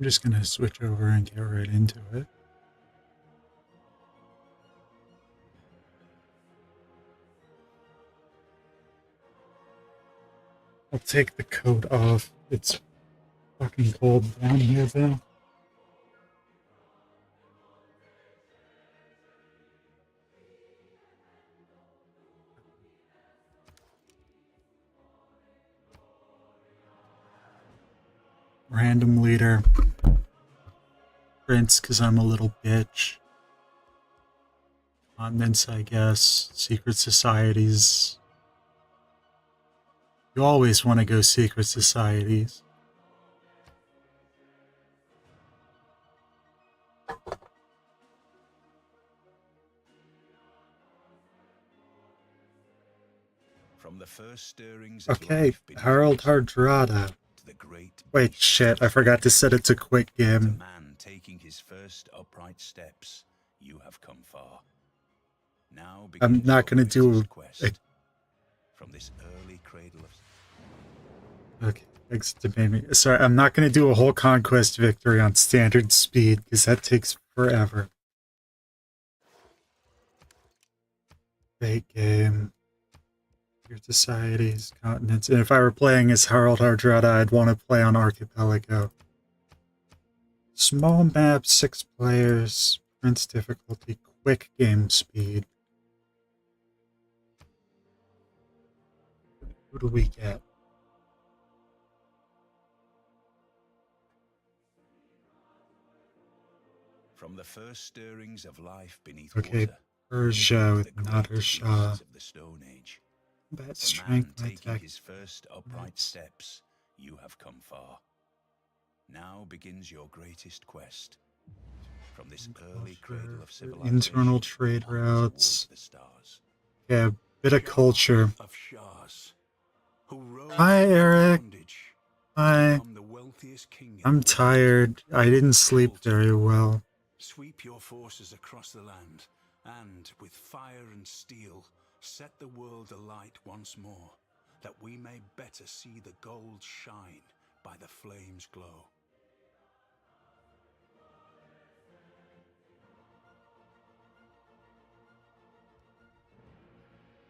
I'm just gonna switch over and get right into it. I'll take the coat off. It's fucking cold down here though. Random leader. Prince, because I'm a little bitch. Continents, I guess. Secret societies. You always want to go secret societies. From the first stirrings of Okay, life Harold Hardrada. to the great Wait, shit, I forgot to set it to quick to game. man taking his first upright steps, you have come far. Now I'm begins not your gonna do greatest quest. a- From this early cradle of Okay, thanks to me. Sorry, I'm not gonna do a whole conquest victory on standard speed, because that takes forever. Fake game. Your societies, continents. And if I were playing as Harold Hardrada, I'd want to play on Archipelago. Small map, 6 players, Prince difficulty, quick game speed. Who do we get? from the first stirrings of life beneath Okay, water. Persia to with the Nader great Shah. beasts of the Stone Age. That The strength, man my taking tech. his first upright steps, you have come far. Now begins your greatest quest. From this early cradle of civilization, Internal trade on routes. towards the stars. Yeah, bit of culture. Of Shahs, who rose Hi, from Eric. bondage Hi. to become the wealthiest king in I'm the world. tired. I didn't sleep very well. Sweep your forces across the land, and with fire and steel, set the world alight once more, that we may better see the gold shine by the flames' glow.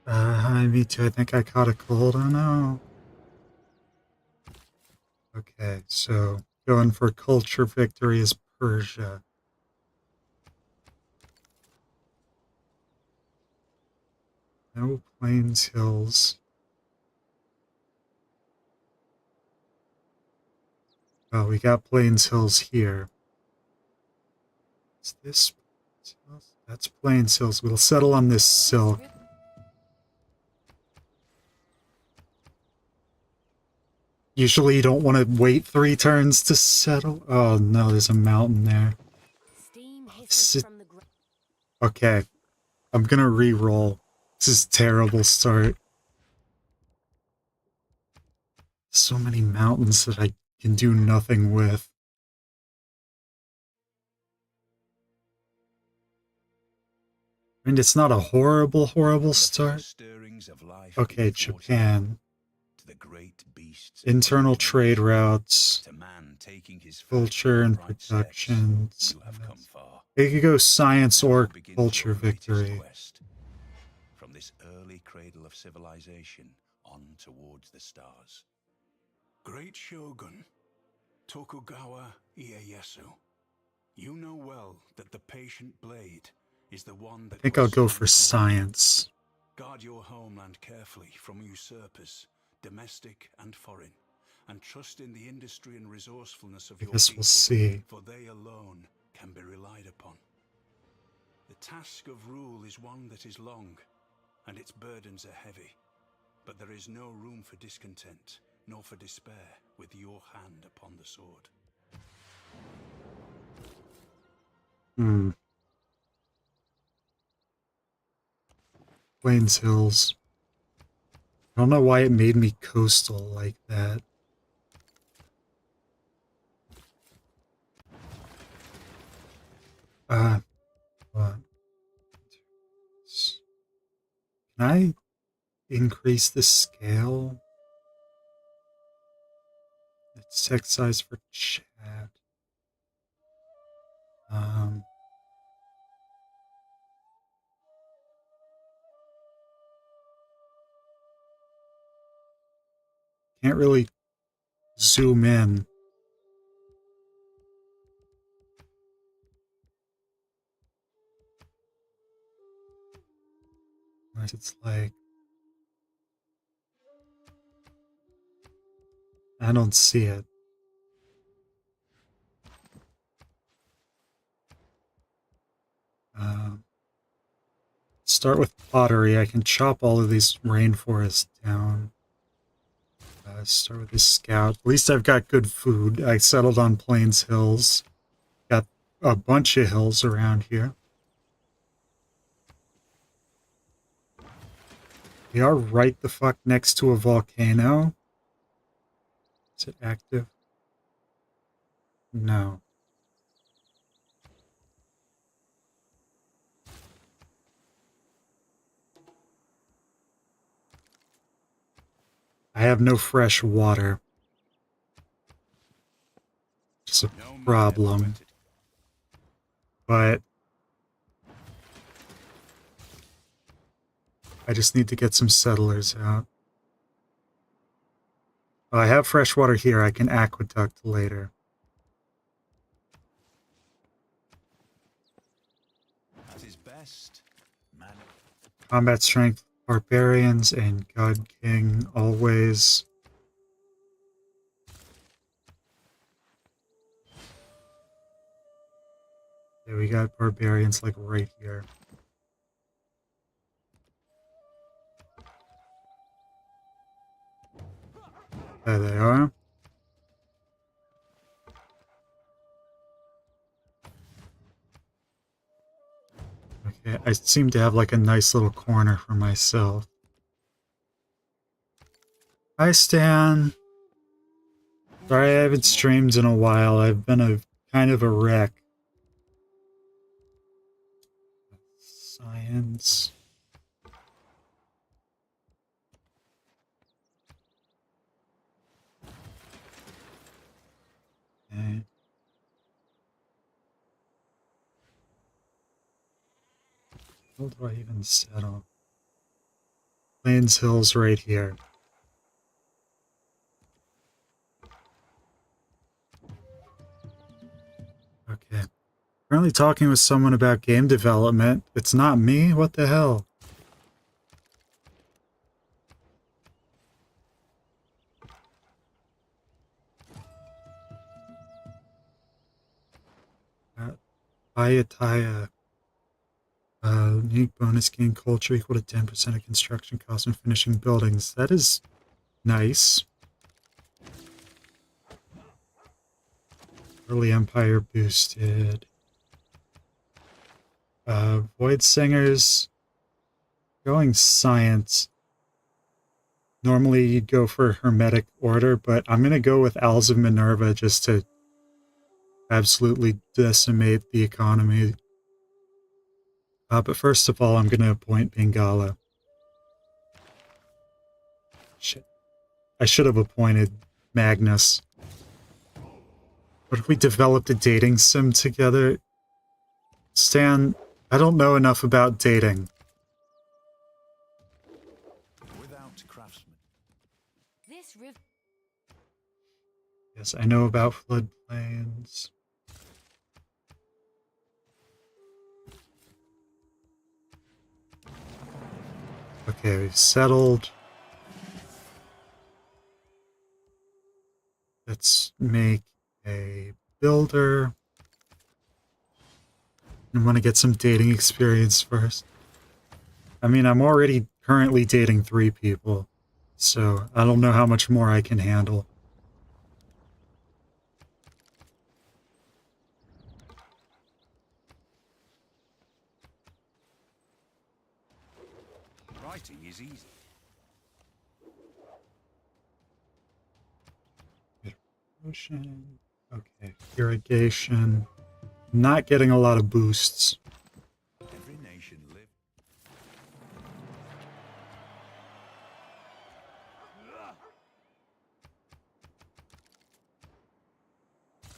Hi, me too. I think I caught a cold. Oh no. Okay, so going for culture victory is Persia. No plains hills. Oh, we got plains hills here. Is this Plains Hills? That's plains hills. We'll settle on this silk. Usually you don't want to wait 3 turns to settle. Oh no, there's a mountain there. Okay, I'm gonna re-roll. This is a terrible start. So many mountains that I can do nothing with. I mean, it's not a horrible, horrible start. Okay, Japan. Internal trade routes. Culture and productions. It could go science or culture victory. From this early cradle of civilization on towards the stars. Great Shogun, Tokugawa Ieyasu, you know well that the patient blade is the one that... I think I'll go for science. Guard your homeland carefully from usurpers, domestic and foreign, and trust in the industry and resourcefulness of your people. I guess we'll see. For they alone can be relied upon. The task of rule is one that is long, and its burdens are heavy, but there is no room for discontent, nor for despair with your hand upon the sword. Plains Hills. I don't know why it made me coastal like that. What? Can I increase the scale? It's text size for chat. Um, can't really zoom in. Unless it's like... I don't see it. Um, start with pottery. I can chop all of these rainforests down. Start with this scout. At least I've got good food. I settled on Plains Hills. Got a bunch of hills around here. We are right the fuck next to a volcano. Is it active? No. I have no fresh water. It's a problem. But I just need to get some settlers out. Oh, I have fresh water here. I can aqueduct later. At his best, man. Combat strength, barbarians, and God King always. Yeah, we got barbarians like right here. There they are. Okay, I seem to have like a nice little corner for myself. Hi, Stan. Sorry I haven't streamed in a while. I've been a kind of a wreck. Science. Okay. How do I even settle? Plains Hills right here. Okay. Currently talking with someone about game development. It's not me? What the hell? Ayataya. Unique bonus gain culture equal to 10% of construction costs when finishing buildings. That is nice. Early Empire boosted. Void Singers. Going science. Normally you'd go for Hermetic Order, but I'm going to go with Owls of Minerva just to absolutely decimate the economy. But first of all, I'm going to appoint Bengala. Shit. I should have appointed Magnus. What if we developed a dating sim together? Stan, I don't know enough about dating. Without craftsmen. This river. Yes, I know about floodplains. Okay, we've settled. Let's make a builder. I want to get some dating experience first. I mean, I'm already currently dating 3 people, so I don't know how much more I can handle. Writing is easy. Ocean. Okay, irrigation. Not getting a lot of boosts. Every nation lives.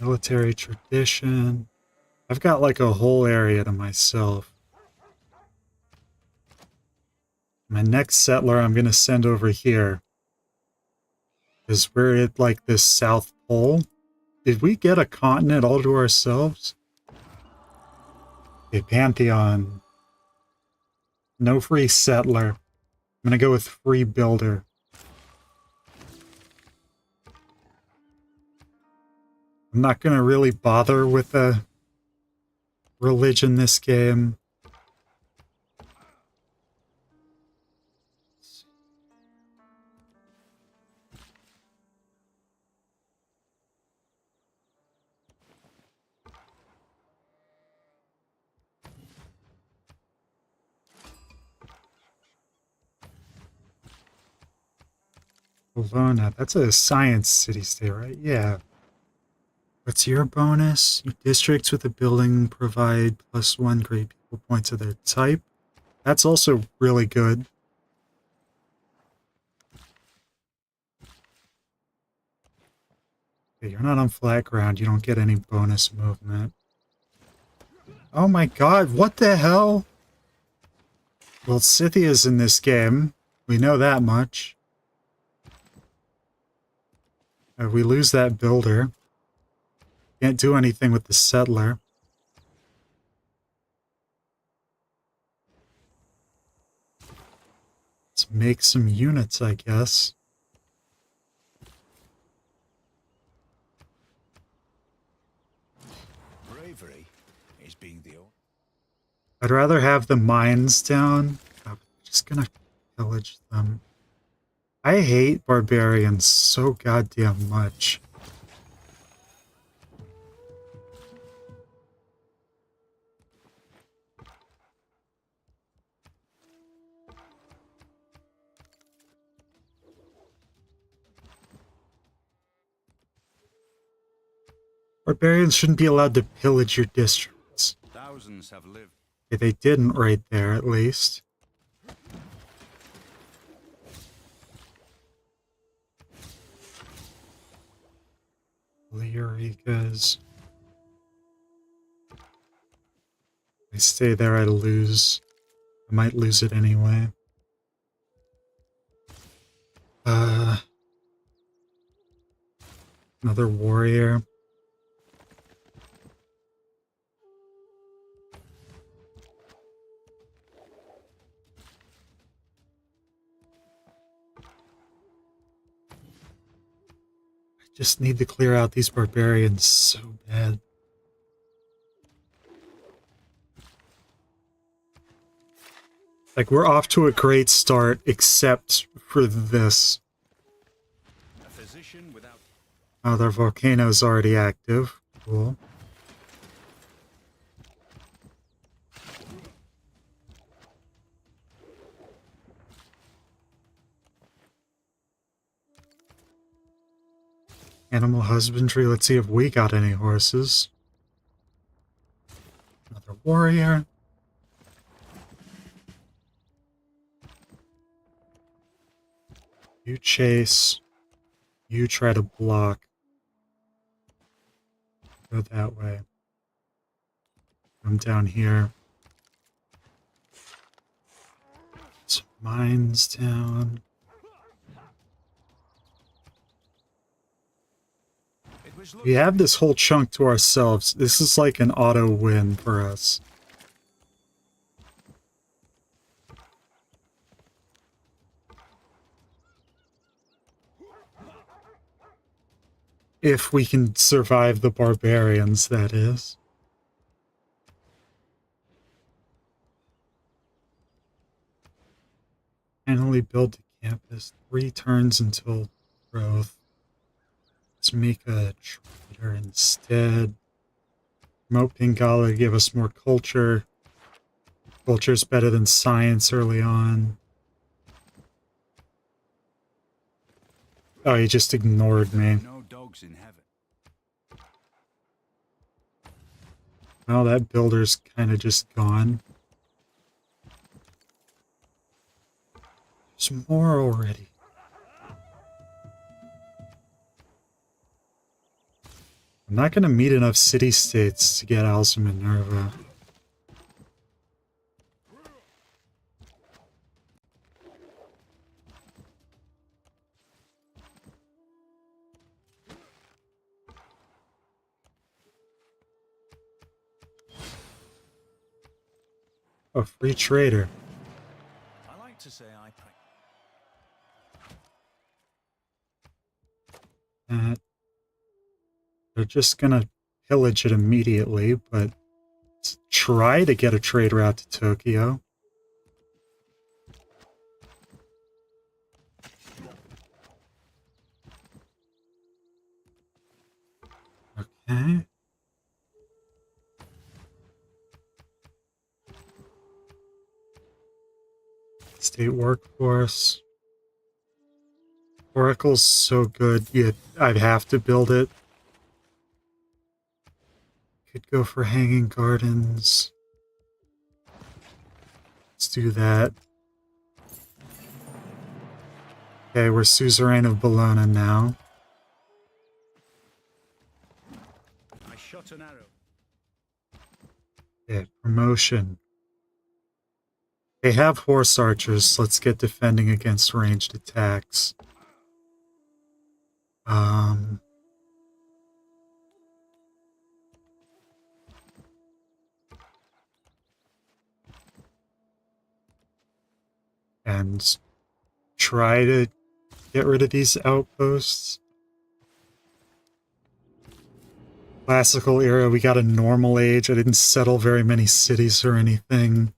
Military tradition. I've got like a whole area to myself. My next settler I'm going to send over here. Because we're at like this South Pole. Did we get a continent all to ourselves? Okay, Pantheon. No free settler. I'm going to go with free builder. I'm not going to really bother with the religion this game. Bologna, that's a science city-state, right? Yeah. What's your bonus? Districts with a building provide +1 grade people points of their type. That's also really good. Okay, you're not on flat ground. You don't get any bonus movement. Oh my god, what the hell? Well, Scythia's in this game. We know that much. We lose that builder. Can't do anything with the settler. Let's make some units, I guess. Bravery is being the old. I'd rather have the mines down. I'm just gonna pillage them. I hate barbarians so goddamn much. Barbarians shouldn't be allowed to pillage your districts. Thousands have lived. Okay, they didn't right there, at least. Eureka's. I stay there, I lose. I might lose it anyway. Another warrior. I just need to clear out these barbarians so bad. Like, we're off to a great start, except for this. A physician without. Oh, their volcano's already active. Cool. Animal husbandry, let's see if we got any horses. Another warrior. You chase. You try to block. Go that way. I'm down here. Some mines down. We have this whole chunk to ourselves. This is like an auto win for us. If we can survive the barbarians, that is. Finally build a campus. 3 turns until growth. Let's make a trader instead. Promote Pingala to give us more culture. Culture's better than science early on. Oh, he just ignored me. No dogs in heaven. Well, that builder's kind of just gone. There's more already. I'm not going to meet enough city-states to get Alza Minerva. A free trader. I like to say I They're just gonna pillage it immediately, but try to get a trade route to Tokyo. Okay. State workforce. Oracle's so good, I'd have to build it. Could go for Hanging Gardens. Let's do that. Okay, we're suzerain of Bologna now. shot an arrow. Okay, promotion. They have horse archers. Let's get defending against ranged attacks. And try to get rid of these outposts. Classical era, we got a normal age. I didn't settle very many cities or anything.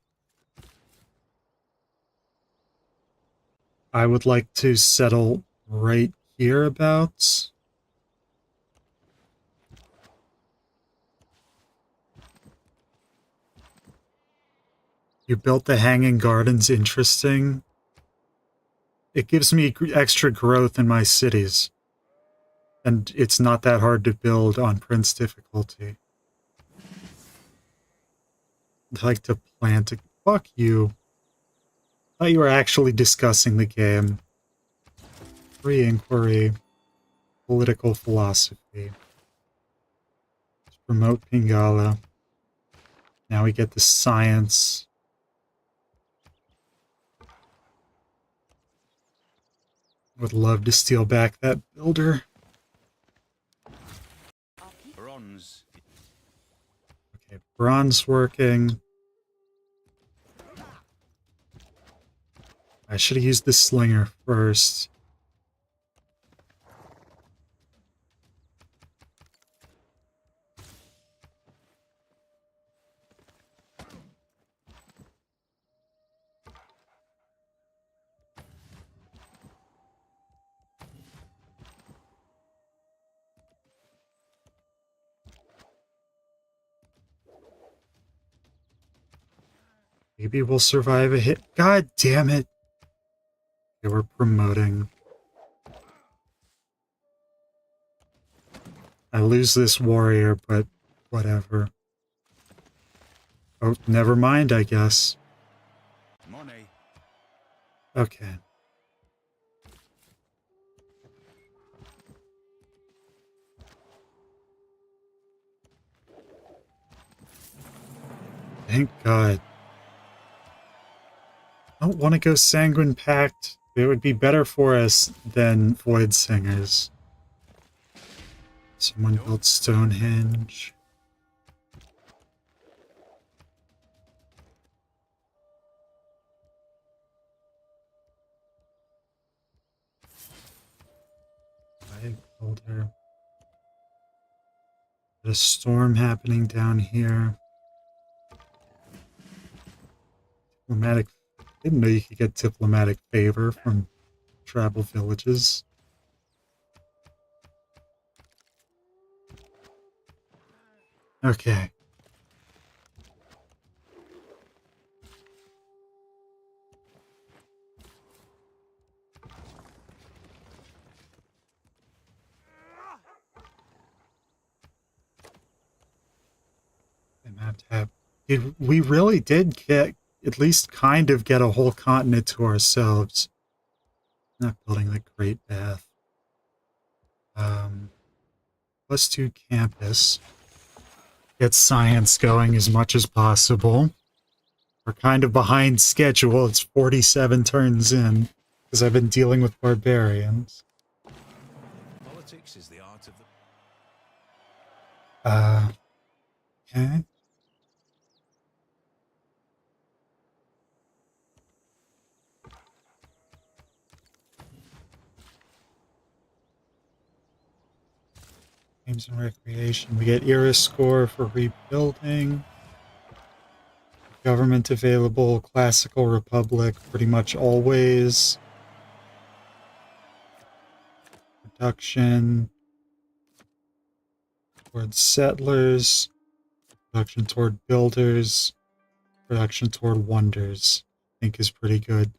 I would like to settle right hereabouts. You built the Hanging Gardens, interesting. It gives me extra growth in my cities. And it's not that hard to build on Prince difficulty. I'd like to plant a... Fuck you. I thought you were actually discussing the game. Free inquiry. Political philosophy. Let's promote Pingala. Now we get the science. Would love to steal back that builder. Bronze. Okay, bronze working. I should have used the slinger first. Maybe we'll survive a hit. God damn it. They were promoting. I lose this warrior, but whatever. Oh, never mind, I guess. Money. Okay. Thank God. I don't want to go Sanguine Pact. It would be better for us than Void Singers. Someone built Stonehenge. Flag builder. There's a storm happening down here. Diplomatic. Didn't know you could get diplomatic favor from tribal villages. Okay. Map tab. We really did get, at least kind of get a whole continent to ourselves. Not building the Great Bath. +2 campus. Get science going as much as possible. We're kind of behind schedule. It's 47 turns in because I've been dealing with barbarians. Politics is the art of the... Okay. Games and recreation. We get era score for rebuilding. Government available. Classical Republic. Pretty much always. Production towards settlers. Production toward builders. Production toward wonders. I think is pretty good.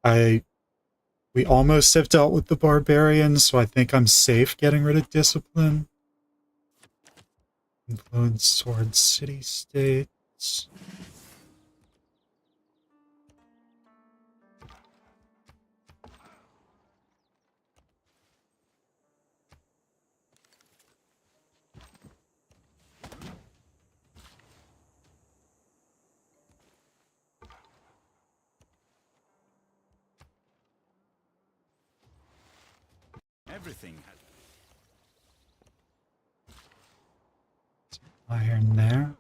We almost have dealt with the barbarians, so I think I'm safe getting rid of discipline. Influence towards city-states. Everything has... Iron there.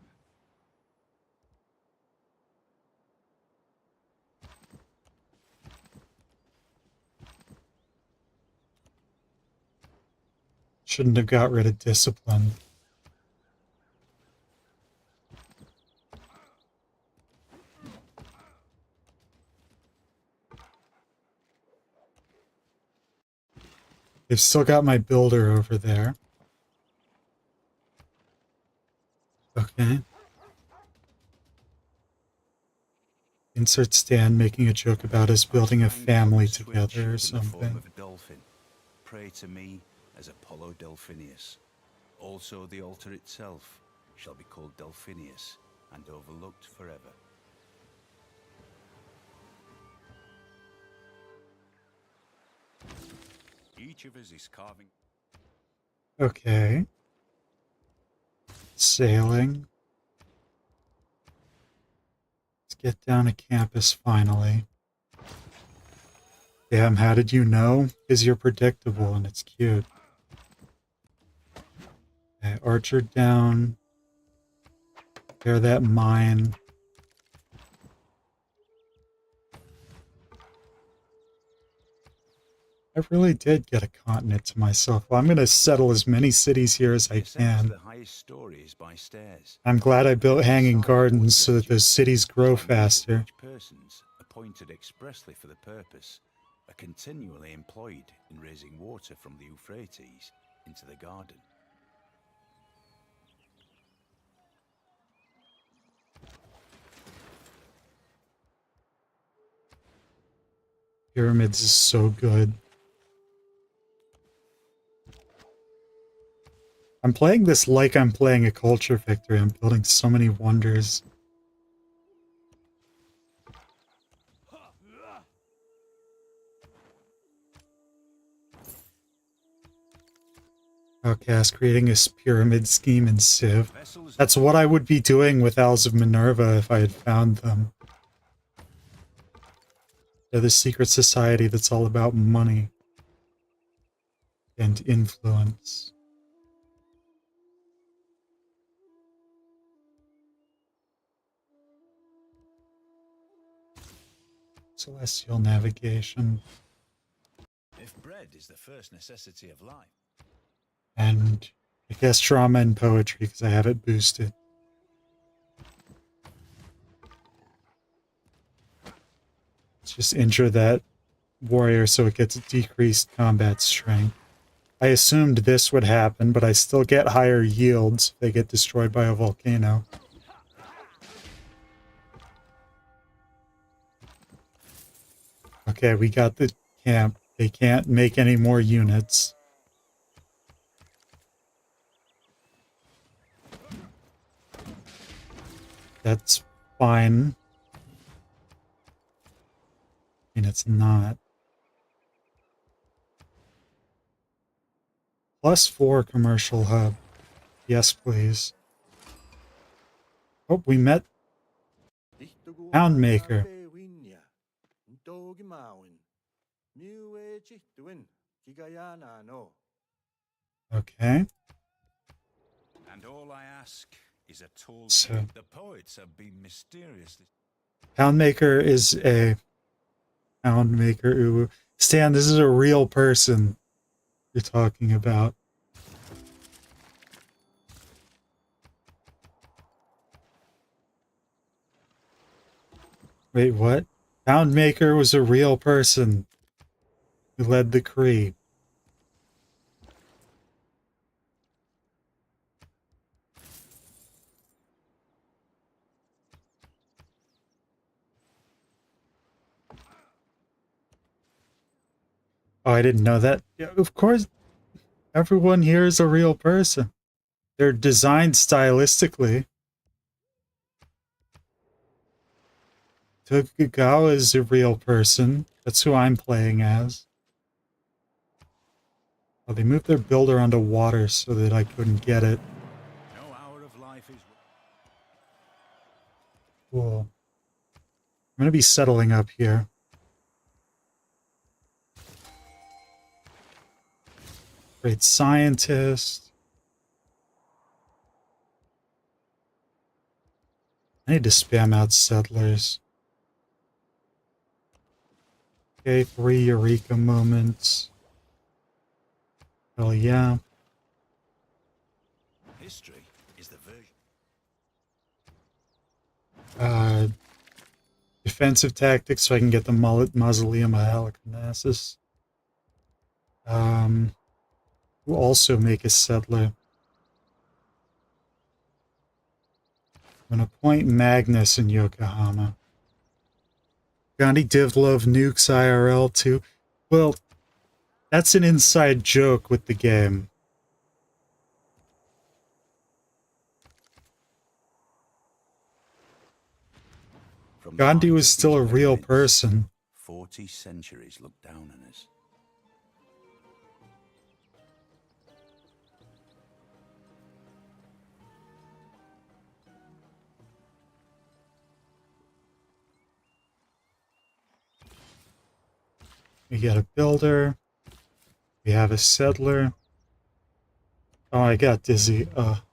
Shouldn't have got rid of discipline. They've still got my builder over there. Okay. Insert Stan making a joke about us building a family together or something. Of a dolphin. Pray to me as Apollo Delphinius. Also the altar itself shall be called Delphinius and overlooked forever. Each of us is carving... Okay. Sailing. Let's get down to campus finally. Damn, how did you know? Because you're predictable and it's cute. Okay, Archer down. Repair that mine. I really did get a continent to myself. Well, I'm going to settle as many cities here as I can. The highest story is by stairs. I'm glad I built hanging gardens so that those cities grow faster. Persons appointed expressly for the purpose are continually employed in raising water from the Euphrates into the garden. Pyramids is so good. I'm playing this like I'm playing a culture victory. I'm building so many wonders. Outcast creating a pyramid scheme in Civ. That's what I would be doing with Owls of Minerva if I had found them. They're the secret society that's all about money and influence. Celestial navigation. If bread is the first necessity of life. And I guess drama and poetry because I have it boosted. Let's just injure that warrior so it gets decreased combat strength. I assumed this would happen, but I still get higher yields if they get destroyed by a volcano. Okay, we got the camp. They can't make any more units. That's fine. I mean, it's not. +4 commercial hub. Yes, please. Oh, we met Poundmaker. Okay. And all I ask is a tall So the poets have been mysteriously. Poundmaker is a Poundmaker. Ooh. Stan, this is a real person you're talking about. Wait, what? Poundmaker was a real person who led the Kree. Oh, I didn't know that. Yeah, of course, everyone here is a real person. They're designed stylistically. Tokugawa is a real person. That's who I'm playing as. Oh, they moved their builder onto water so that I couldn't get it. No hour of life is. Cool. I'm going to be settling up here. Great scientist. I need to spam out settlers. Okay, 3 Eureka moments. Hell yeah. History is the version. Defensive tactics so I can get the mausoleum of Halicarnassus. We'll also make a settler. I'm gonna appoint Magnus in Yokohama. Gandhi Divlov nukes IRL too. Well, that's an inside joke with the game. From the Gandhi height was of still a these real pyramids, person. 40 centuries look down on us. We got a builder. We have a settler. Oh, I got dizzy. Fuck.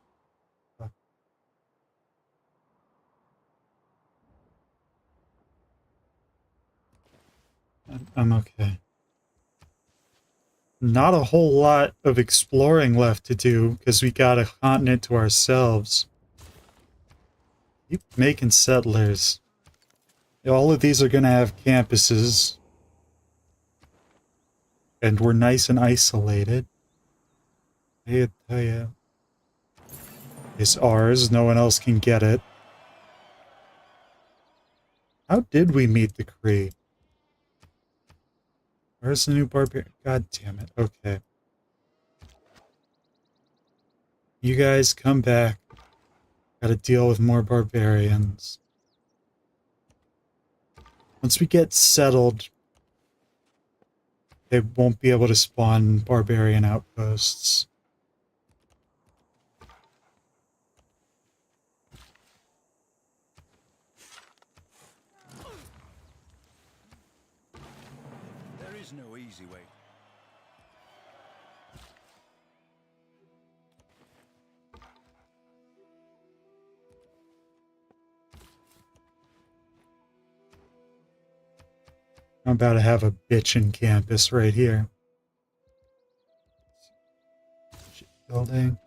I'm okay. Not a whole lot of exploring left to do because we got a continent to ourselves. Keep making settlers. All of these are going to have campuses. And we're nice and isolated. I tell you. It's ours. No one else can get it. How did we meet the Kree? Where's the new barbarian? God damn it. Okay. You guys come back. Gotta deal with more barbarians. Once we get settled, they won't be able to spawn barbarian outposts. There is no easy way. I'm about to have a bitchin' campus right here. Building.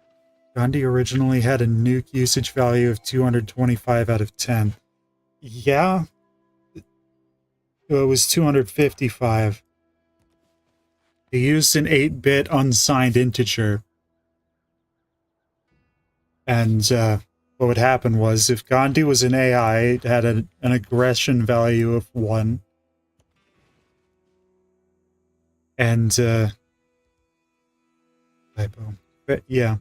Gandhi originally had a nuke usage value of 225 out of 10. Yeah, it was 255. He used an 8-bit unsigned integer. And what would happen was if Gandhi was an AI, it had an aggression value of 1. And, typo. But yeah,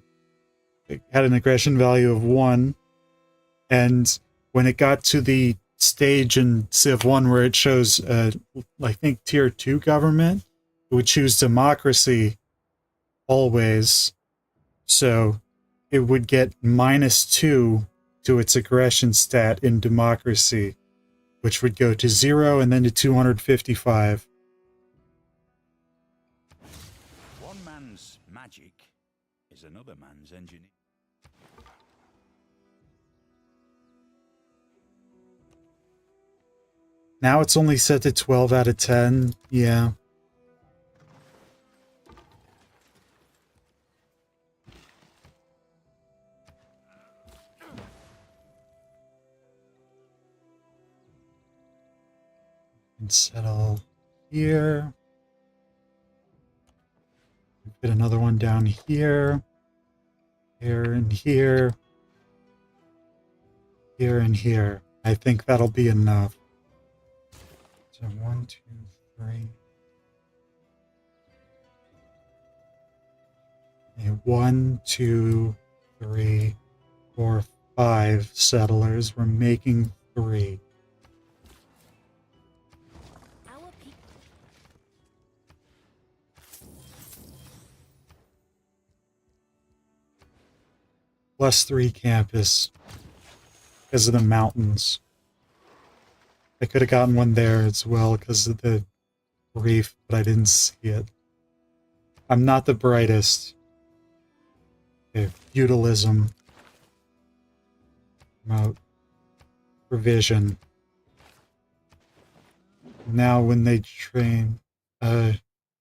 it had an aggression value of 1. And when it got to the stage in Civ 1 where it shows, I think, tier 2 government, it would choose democracy always. So it would get -2 to its aggression stat in democracy, which would go to 0 and then to 255. One man's magic is another man's engineer. Now it's only set to 12 out of 10. Yeah. And settle here. Get another one down here. Here and here. Here and here. I think that'll be enough. So 1, 2, 3. Okay, 1, 2, 3, 4, 5 settlers. We're making 3. Our people. +3 campus because of the mountains. I could have gotten one there as well because of the reef, but I didn't see it. I'm not the brightest. Okay, feudalism. Promote. Provision. Now when they train,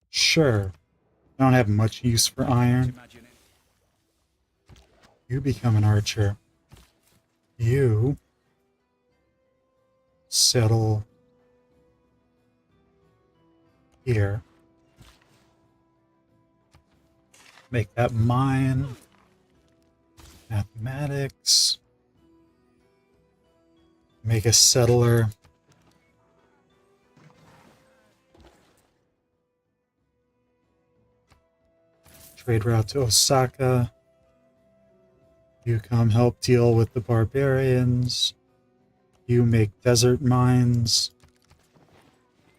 sure. I don't have much use for iron. You become an archer. You settle here. Make that mine. Mathematics. Make a settler. Trade route to Osaka. You come help deal with the barbarians. You make desert mines.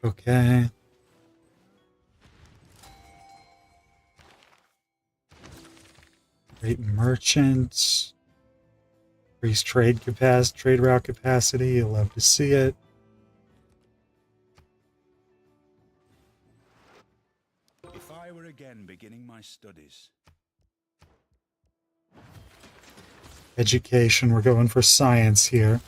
Okay. Great merchants. Increase trade capacity, trade route capacity. You'll love to see it. If I were again beginning my studies. Education. We're going for science here.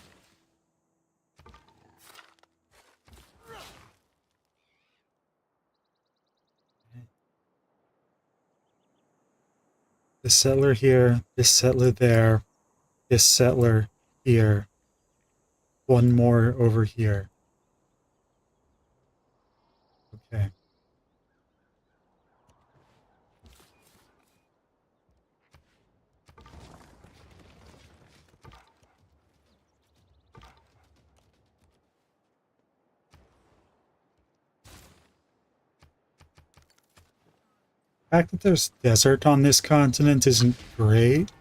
This settler here, this settler there, this settler here. One more over here. Okay. The fact that there's desert on this continent isn't great.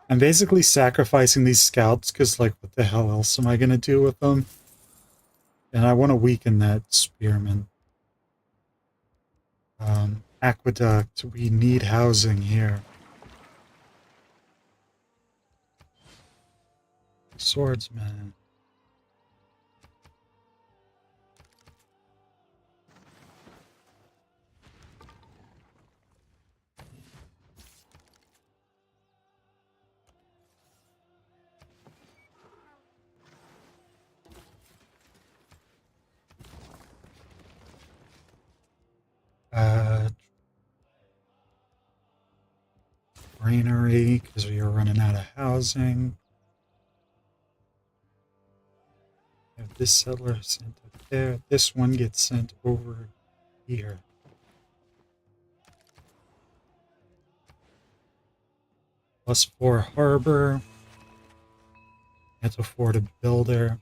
I'm basically sacrificing these scouts because, like, what the hell else am I going to do with them? And I want to weaken that spearman. Aqueduct. We need housing here. Swordsman. Granary, because we are running out of housing. Have this settler sent up there. This one gets sent over here. +4 harbor. Can't afford a builder.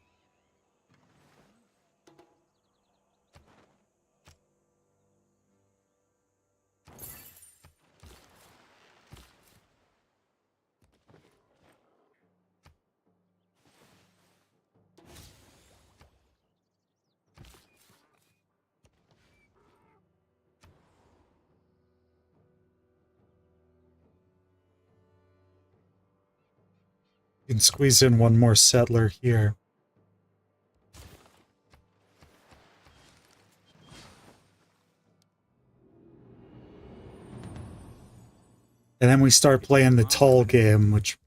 You can squeeze in one more settler here. And then we start playing the tall game, which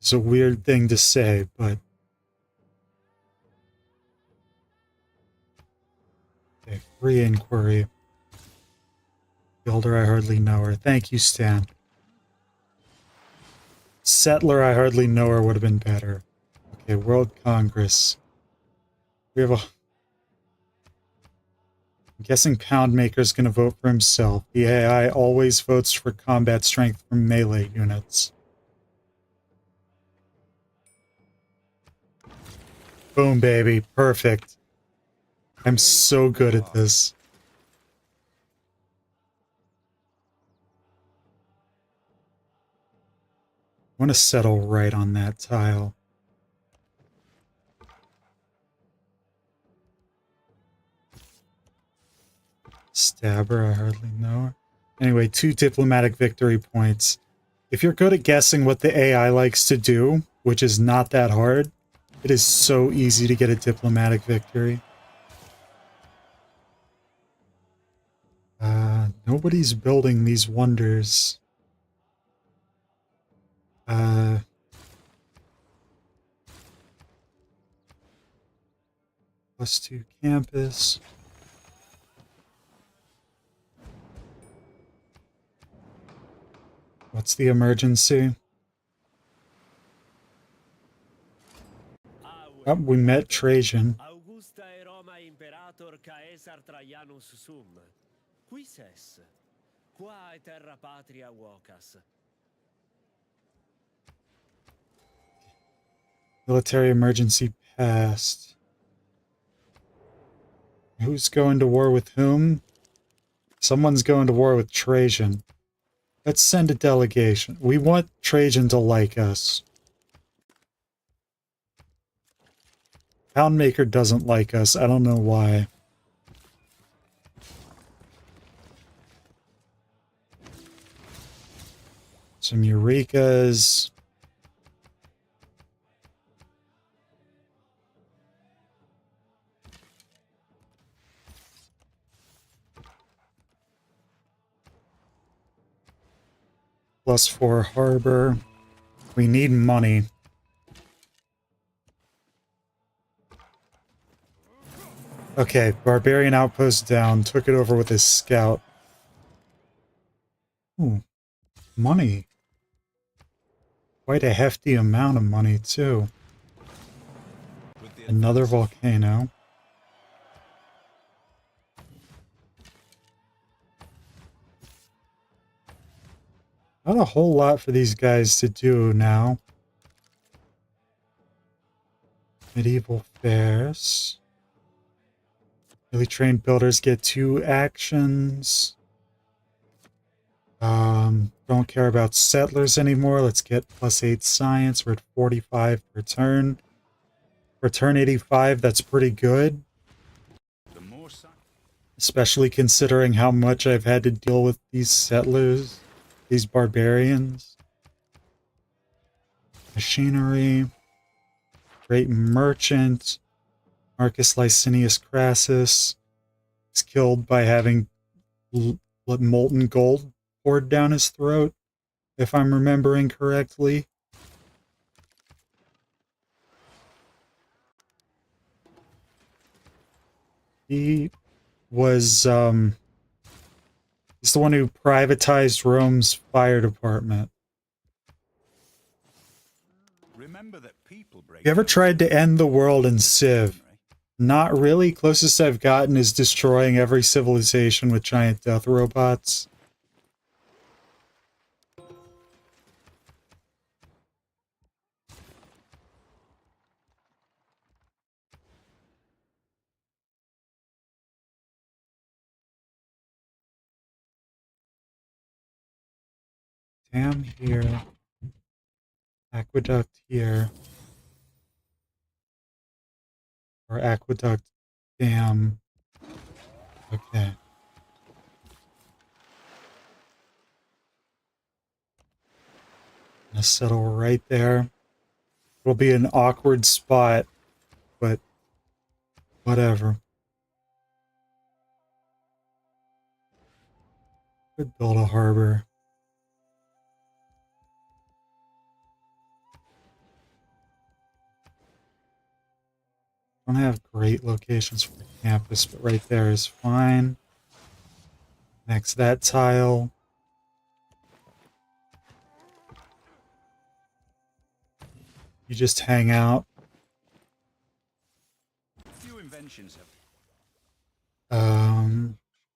is a weird thing to say, but... Okay, free inquiry. Builder, I hardly know her. Thank you, Stan. Settler, I hardly know her would have been better. Okay, World Congress. We have a... I'm guessing Poundmaker's gonna vote for himself. The AI always votes for combat strength from melee units. Boom, baby. Perfect. I'm so good at this. I want to settle right on that tile. Stabber, I hardly know her. Anyway, 2 diplomatic victory points. If you're good at guessing what the AI likes to do, which is not that hard, it is so easy to get a diplomatic victory. Nobody's building these wonders. +2 campus. What's the emergency? Oh, we met Trajan. Augusta e Roma imperator Caesar Traianus sum. Quis es? Qua terra patria vocas. Military emergency passed. Who's going to war with whom? Someone's going to war with Trajan. Let's send a delegation. We want Trajan to like us. Poundmaker doesn't like us. I don't know why. Some Eurekas. +4 harbor. We need money. Okay, barbarian outpost down. Took it over with his scout. Ooh, money. Quite a hefty amount of money, too. Another volcano. Not a whole lot for these guys to do now. Medieval fairs. Really trained builders get 2 actions. Don't care about settlers anymore. Let's get +8 science. We're at 45 per turn. For turn 85, that's pretty good. Especially considering how much I've had to deal with these settlers, these barbarians. Machinery. Great merchant. Marcus Licinius Crassus is killed by having molten gold poured down his throat, if I'm remembering correctly. He was, he's the one who privatized Rome's fire department. Remember that people break You ever tried to end the world in Civ? Not really. Closest I've gotten is destroying every civilization with giant death robots. Dam here. Aqueduct here. Or aqueduct dam. Okay. Gonna settle right there. It'll be an awkward spot, but whatever. Could build a harbor. Don't have great locations for the campus, but right there is fine. Next that tile. You just hang out. Few inventions have.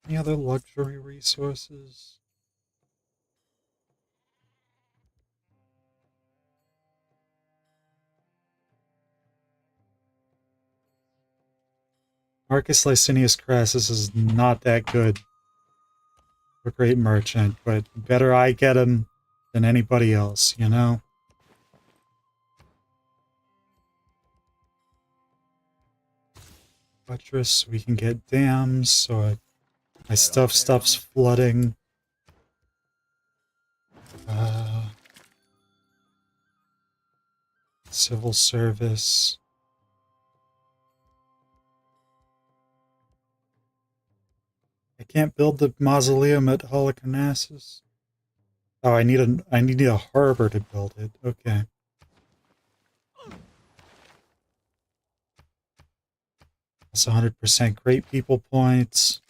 Any other luxury resources? Marcus Licinius Crassus is not that good. A great merchant, but better I get him than anybody else, you know? Buttress, we can get dams, so my stuff stops flooding. Civil service. I can't build the mausoleum at Halicarnassus. Oh, I need a harbor to build it. Okay. That's 100% great people points.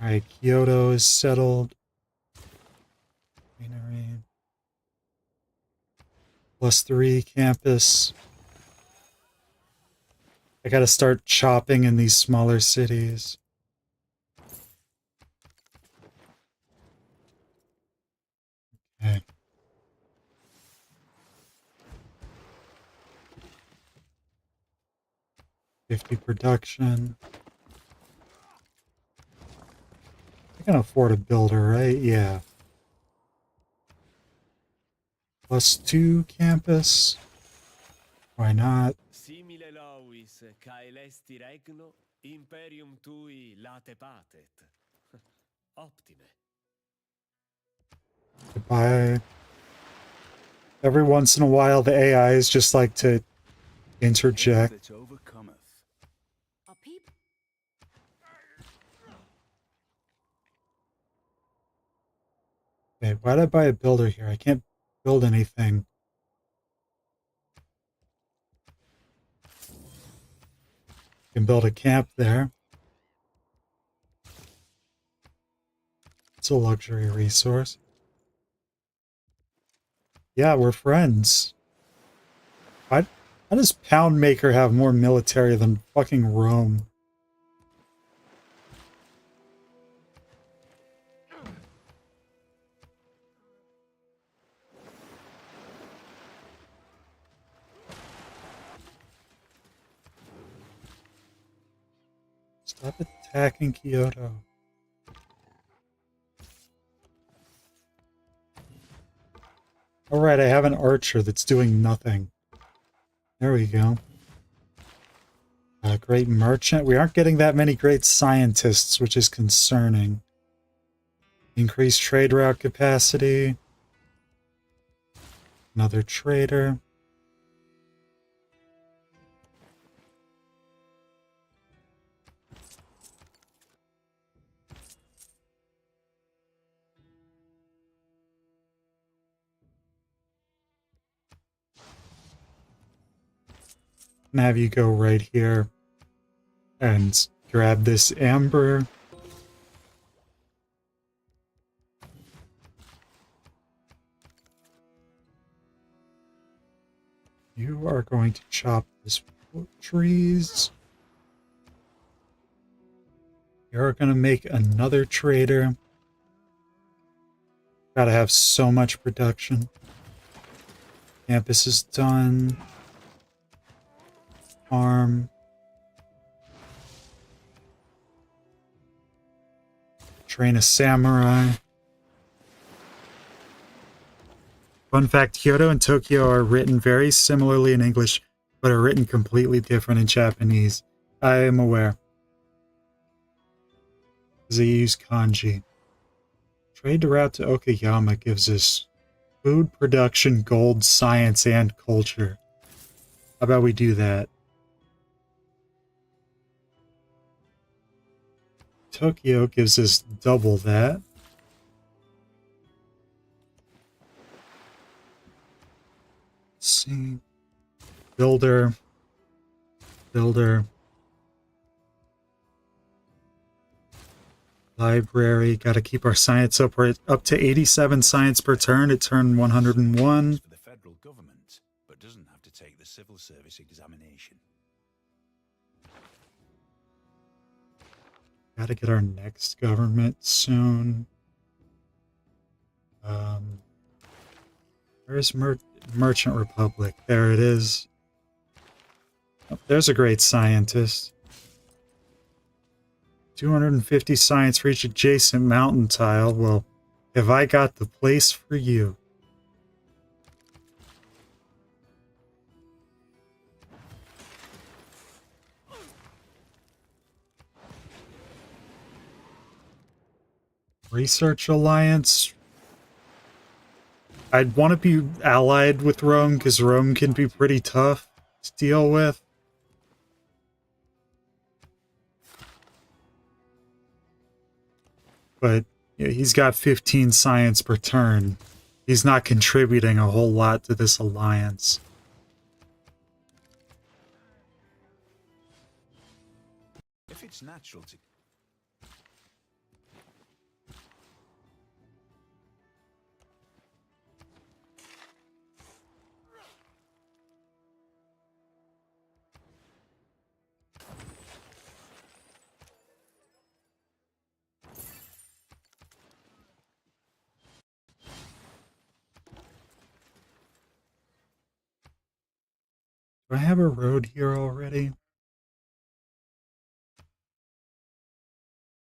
Alright, Kyoto is settled. Greenery. +3 campus. I gotta start chopping in these smaller cities. Okay. $50 production. I can afford a builder, right? Yeah. +2 campus. Why not? Simile lovis, caelesti regno, imperium tui late patet. Optime. Goodbye. Every once in a while, the AIs just like to interject. That overcometh. A peep. Okay, why'd I buy a builder here? I can't build anything. Can build a camp there. It's a luxury resource. Yeah, we're friends. How does Poundmaker have more military than fucking Rome? Stop attacking Kyoto. Alright, I have an archer that's doing nothing. There we go. A great merchant. We aren't getting that many great scientists, which is concerning. Increased trade route capacity. Another trader. And have you go right here and grab this amber. You are going to chop this trees. You're going to make another trader. Gotta have so much production. Campus is done. Farm. Train a samurai. Fun fact, Kyoto and Tokyo are written very similarly in English, but are written completely different in Japanese. I am aware. Because they use kanji. Trade the route to Okayama gives us food production, gold, science, and culture. How about we do that? Tokyo gives us double that. Let's see. Builder. Library. Got to keep our science up. We're up to 87 science per turn at turn 101. For the federal government, but doesn't have to take the civil service examination. Got to get our next government soon. Where's Merchant Republic? There it is. Oh, there's a great scientist. 250 science for each adjacent mountain tile. Well, have I got the place for you? Research Alliance. I'd want to be allied with Rome because Rome can be pretty tough to deal with. But yeah, he's got 15 science per turn. He's not contributing a whole lot to this alliance. If it's natural to... Do I have a road here already?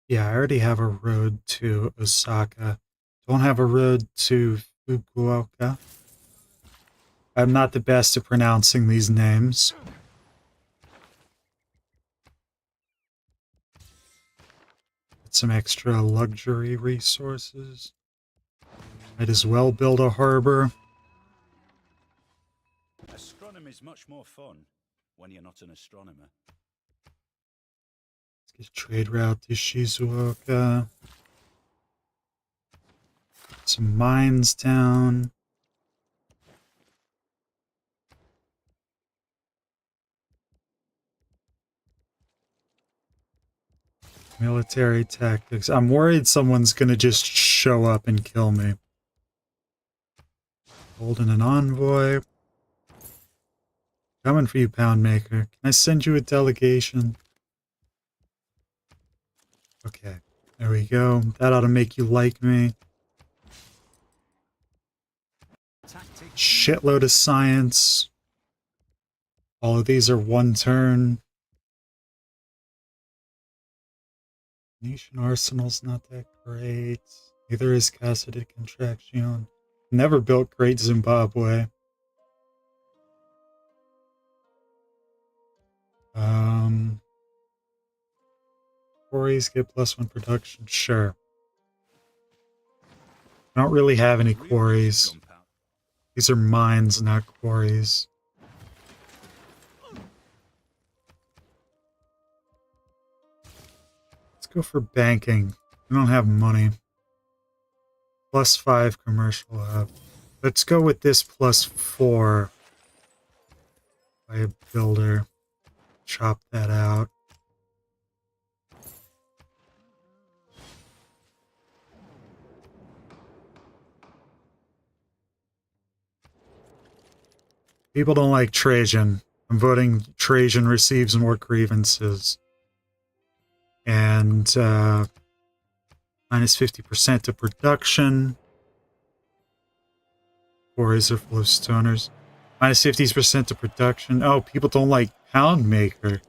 Yeah, I already have a road to Osaka. Don't have a road to Fukuoka. I'm not the best at pronouncing these names. Get some extra luxury resources. Might as well build a harbor. Astronomy is much more fun when you're not an astronomer. Let's get a trade route to Shizuoka. Some mines down. Military tactics. I'm worried someone's gonna just show up and kill me. Holding an envoy. Coming for you, Poundmaker. Can I send you a delegation? Okay, there we go. That ought to make you like me. Shitload of science. All of these are one turn. Nation Arsenal's not that great. Neither is Casa de Contraction. Never built Great Zimbabwe. Quarries get +1 production, sure. I don't really have any quarries. These are mines, not quarries. Let's go for banking. We don't have money. +5 commercial hub. Let's go with this +4 by a builder. Chop that out. People don't like Trajan. I'm voting Trajan receives more grievances. And minus 50% to production. Quarries are full of stoners. Minus 50% to production. Oh, people don't like Poundmaker.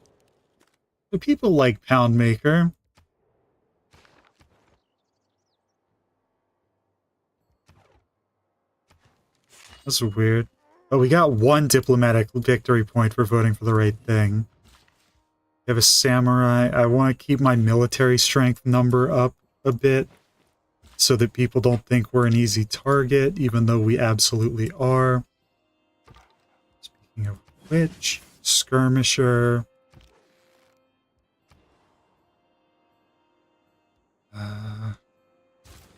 Do people like Poundmaker? That's weird. Oh, we got one diplomatic victory point for voting for the right thing. We have a samurai. I want to keep my military strength number up a bit. so that people don't think we're an easy target, even though we absolutely are. Speaking of which, skirmisher.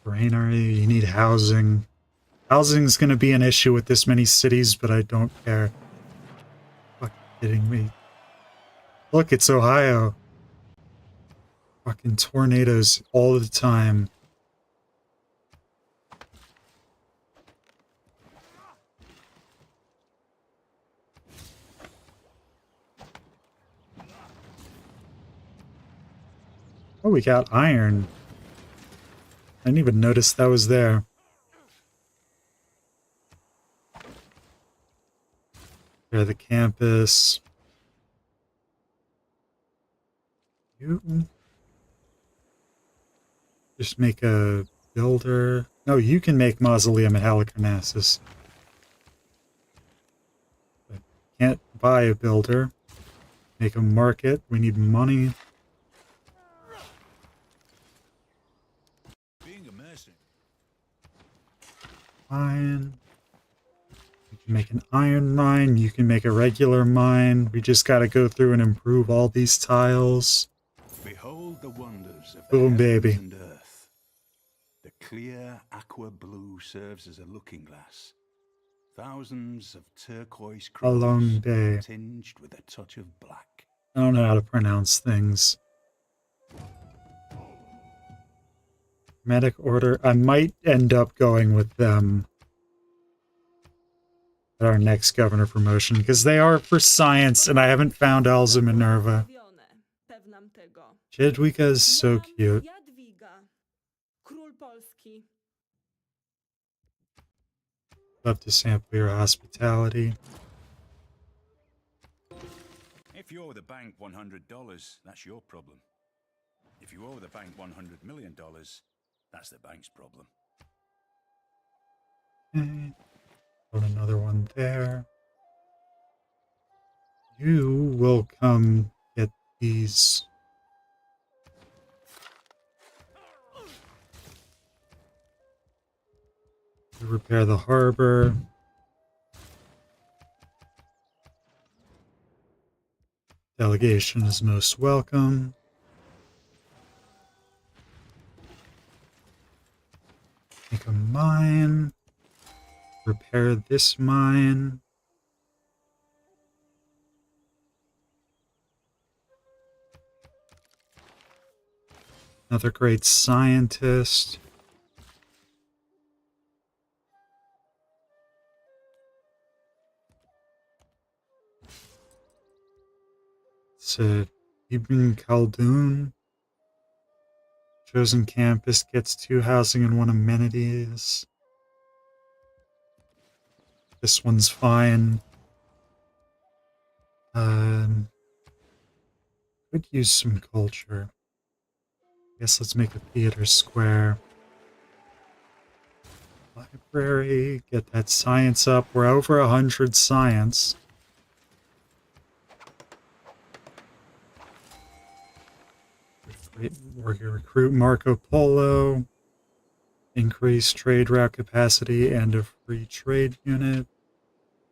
Granary, you need housing. Housing's going to be an issue with this many cities, but I don't care. Fucking kidding me. Look, it's Ohio. Fucking tornadoes all the time. Oh, we got iron. I didn't even notice that was there. There, the campus. You just make a builder. No, you can make mausoleum at Halicarnassus. But can't buy a builder. Make a market. We need money. Being a mercenary. Mine. You can make an iron mine. You can make a regular mine. We just got to go through and improve all these tiles. Behold the wonders of the Boom, heavens baby. and earth. The clear aqua blue serves as a looking glass. Thousands of turquoise A long crystals day. tinged with a touch of black. I don't know how to pronounce things. Medic order. I might end up going with them at our next governor promotion, because they are for science, and I haven't found Elza Minerva. Jedwika is so cute. Love to sample your hospitality. If you owe the bank $100, that's your problem. If you owe the bank $100 million, that's the bank's problem. Okay. Put another one there. You will come get these. Repair the harbor. Delegation is most welcome. Make a mine. Repair this mine. Another great scientist. It's Ibn Khaldun. Chosen campus gets 2 housing and 1 amenities. This one's fine. Could use some culture. Guess let's make a theater square. Library, get that science up. We're over 100 science. We're going to recruit Marco Polo. Increase trade route capacity and a free trade unit.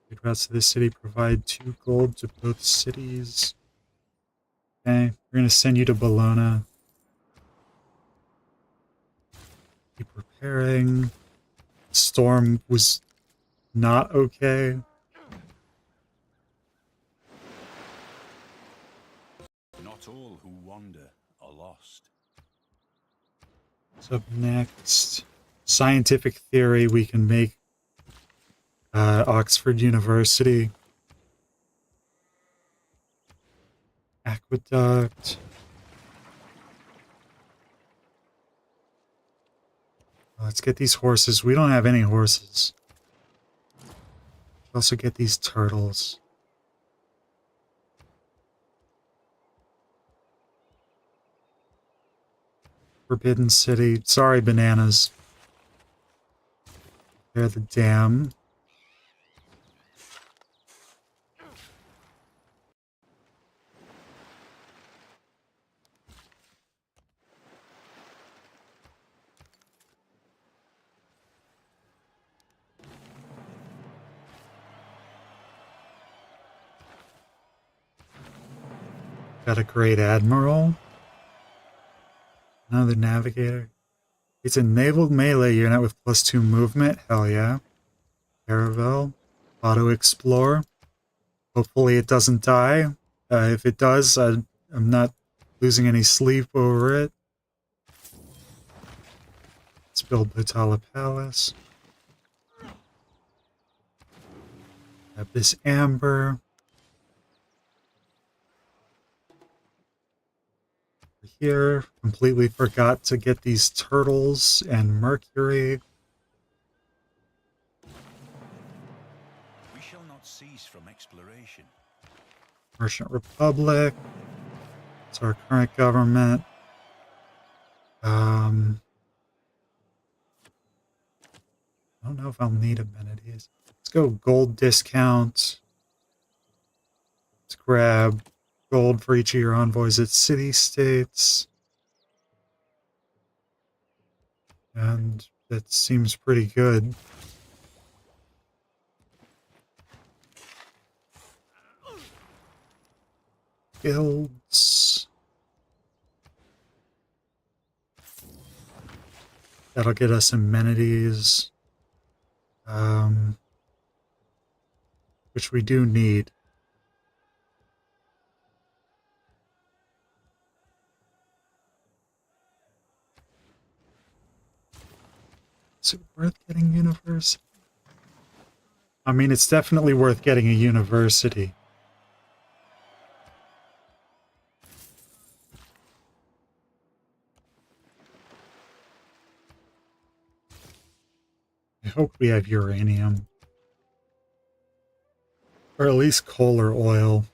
Trade routes to the city provide 2 gold to both cities. Okay, we're going to send you to Bologna. Keep repairing. Storm was not okay. Not all who wander are lost. So next, scientific theory, we can make Oxford University. Aqueduct. Let's get these horses. We don't have any horses. Let's also get these turtles. Forbidden City. Sorry, bananas. They're the dam. Got a great admiral. Another navigator. It's a naval melee unit with +2 movement. Hell yeah. Caravel. Auto explore. Hopefully it doesn't die. If it does, I'm not losing any sleep over it. Let's build Potala Palace. Have this amber. Here, completely forgot to get these turtles and mercury. We shall not cease from exploration. Merchant Republic. It's our current government. I don't know if I'll need amenities. Let's go gold discount. Let's grab gold for each of your envoys at city-states. And that seems pretty good. Guilds. That'll get us amenities. Which we do need. Is it worth getting university? I mean, it's definitely worth getting a university. I hope we have uranium. Or at least coal or oil.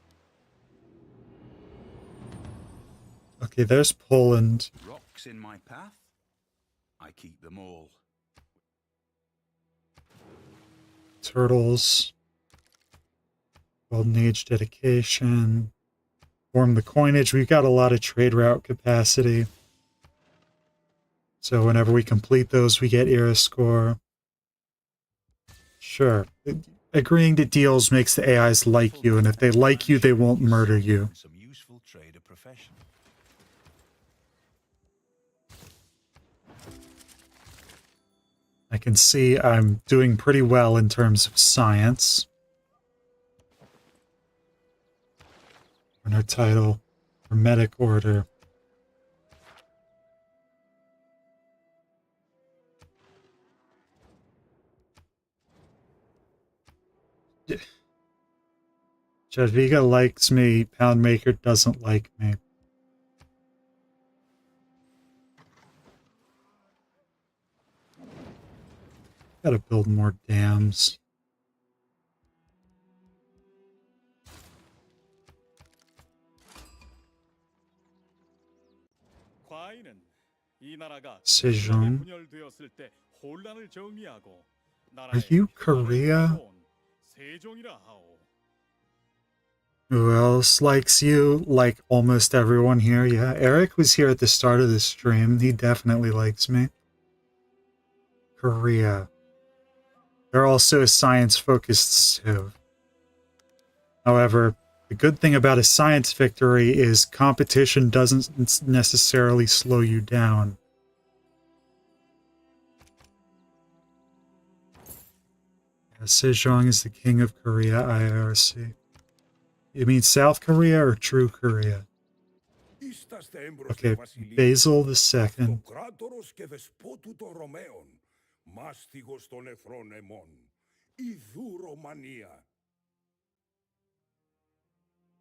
Okay, there's Poland. Rocks in my path? I keep them all. Turtles. Golden Age dedication. Form the coinage. We've got a lot of trade route capacity. So whenever we complete those, we get era score. Sure. Agreeing to deals makes the AIs like you, and if they like you, they won't murder you. Some useful trader profession. I can see I'm doing pretty well in terms of science. And our title, Hermetic Order. Jadwiga likes me, Poundmaker doesn't like me. Gotta build more dams. Sejong. Are you Korea? Who else likes you? Like almost everyone here. Yeah, Eric was here at the start of the stream. He definitely likes me. Korea. They're also a science-focused civ. However, the good thing about a science victory is competition doesn't necessarily slow you down. Yeah, Sejong is the king of Korea, IRC. You mean South Korea or True Korea? Okay, Basil the Second.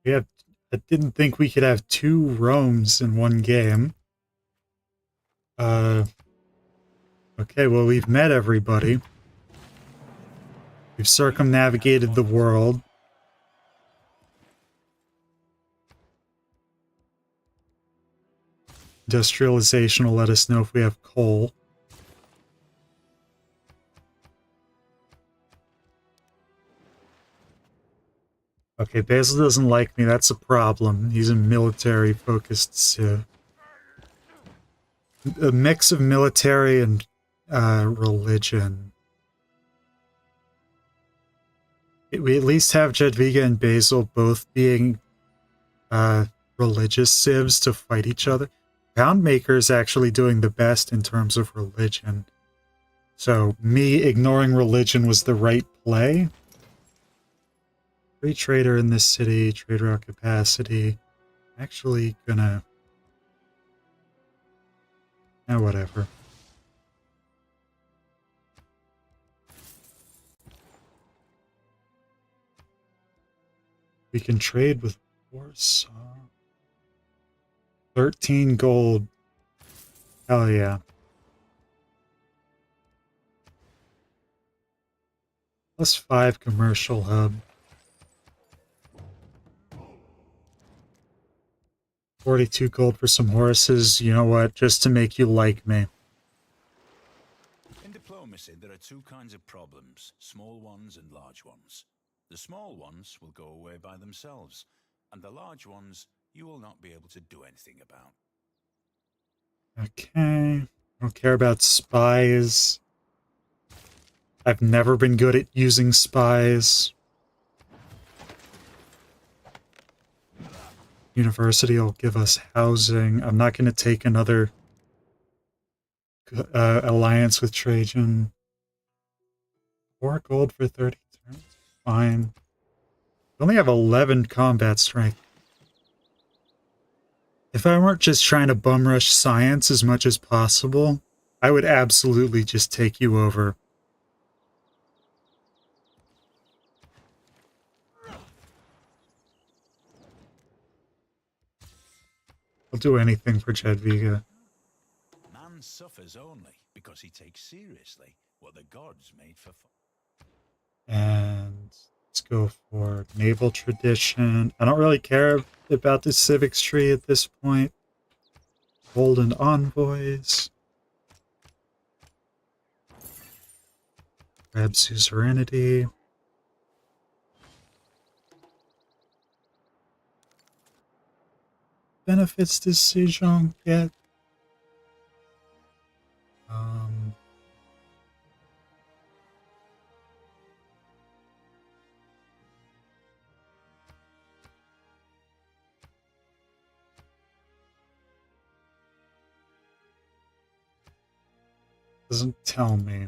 We have. I didn't think we could have 2 Romes in one game. Okay, well, we've met everybody. We've circumnavigated the world. Industrialization will let us know if we have coal. Okay, Basil doesn't like me. That's a problem. He's a military-focused civ. A mix of military and religion. We at least have Jadwiga and Basil both being religious civs to fight each other. Poundmaker is actually doing the best in terms of religion. So me ignoring religion was the right play. Free trader in this city, trader out capacity. Actually gonna... whatever. We can trade with Warsaw. 13 gold. Hell yeah. Plus 5 commercial hub. 42 gold for some horses. You know what? Just to make you like me. In diplomacy, there are two kinds of problems, small ones and large ones. The small ones will go away by themselves, and the large ones you will not be able to do anything about. Okay. I don't care about spies. I've never been good at using spies. University will give us housing. I'm not going to take another alliance with Trajan. 4 gold for 30 turns. Fine. I only have 11 combat strength. If I weren't just trying to bum rush science as much as possible, I would absolutely just take you over. I'll do anything for Jadwiga. Man suffers only because he takes seriously what the gods made for fun. And let's go for naval tradition. I don't really care about the civics tree at this point. Golden envoys. Grab suzerainty. Benefits does Sejong get? Doesn't tell me.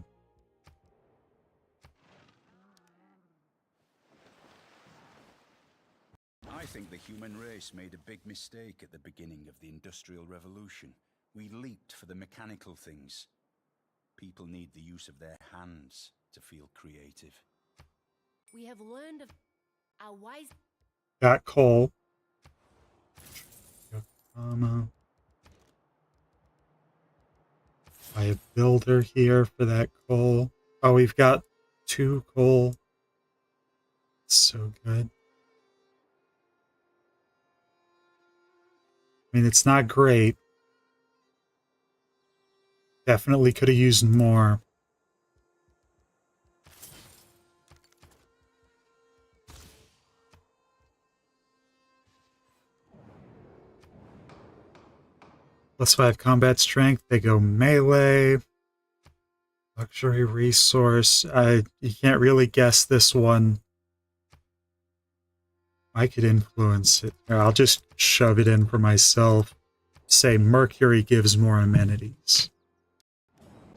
I think the human race made a big mistake at the beginning of the Industrial Revolution. We leaped for the mechanical things. People need the use of their hands to feel creative. We have learned of our wise. Got coal. I have builder here for that coal. Oh, we've got 2 coal. So good. I mean, it's not great. Definitely could have used more. Plus 5 combat strength. They go melee. Luxury resource. You can't really guess this one. I could influence it. Here, I'll just shove it in for myself. Say Mercury gives more amenities.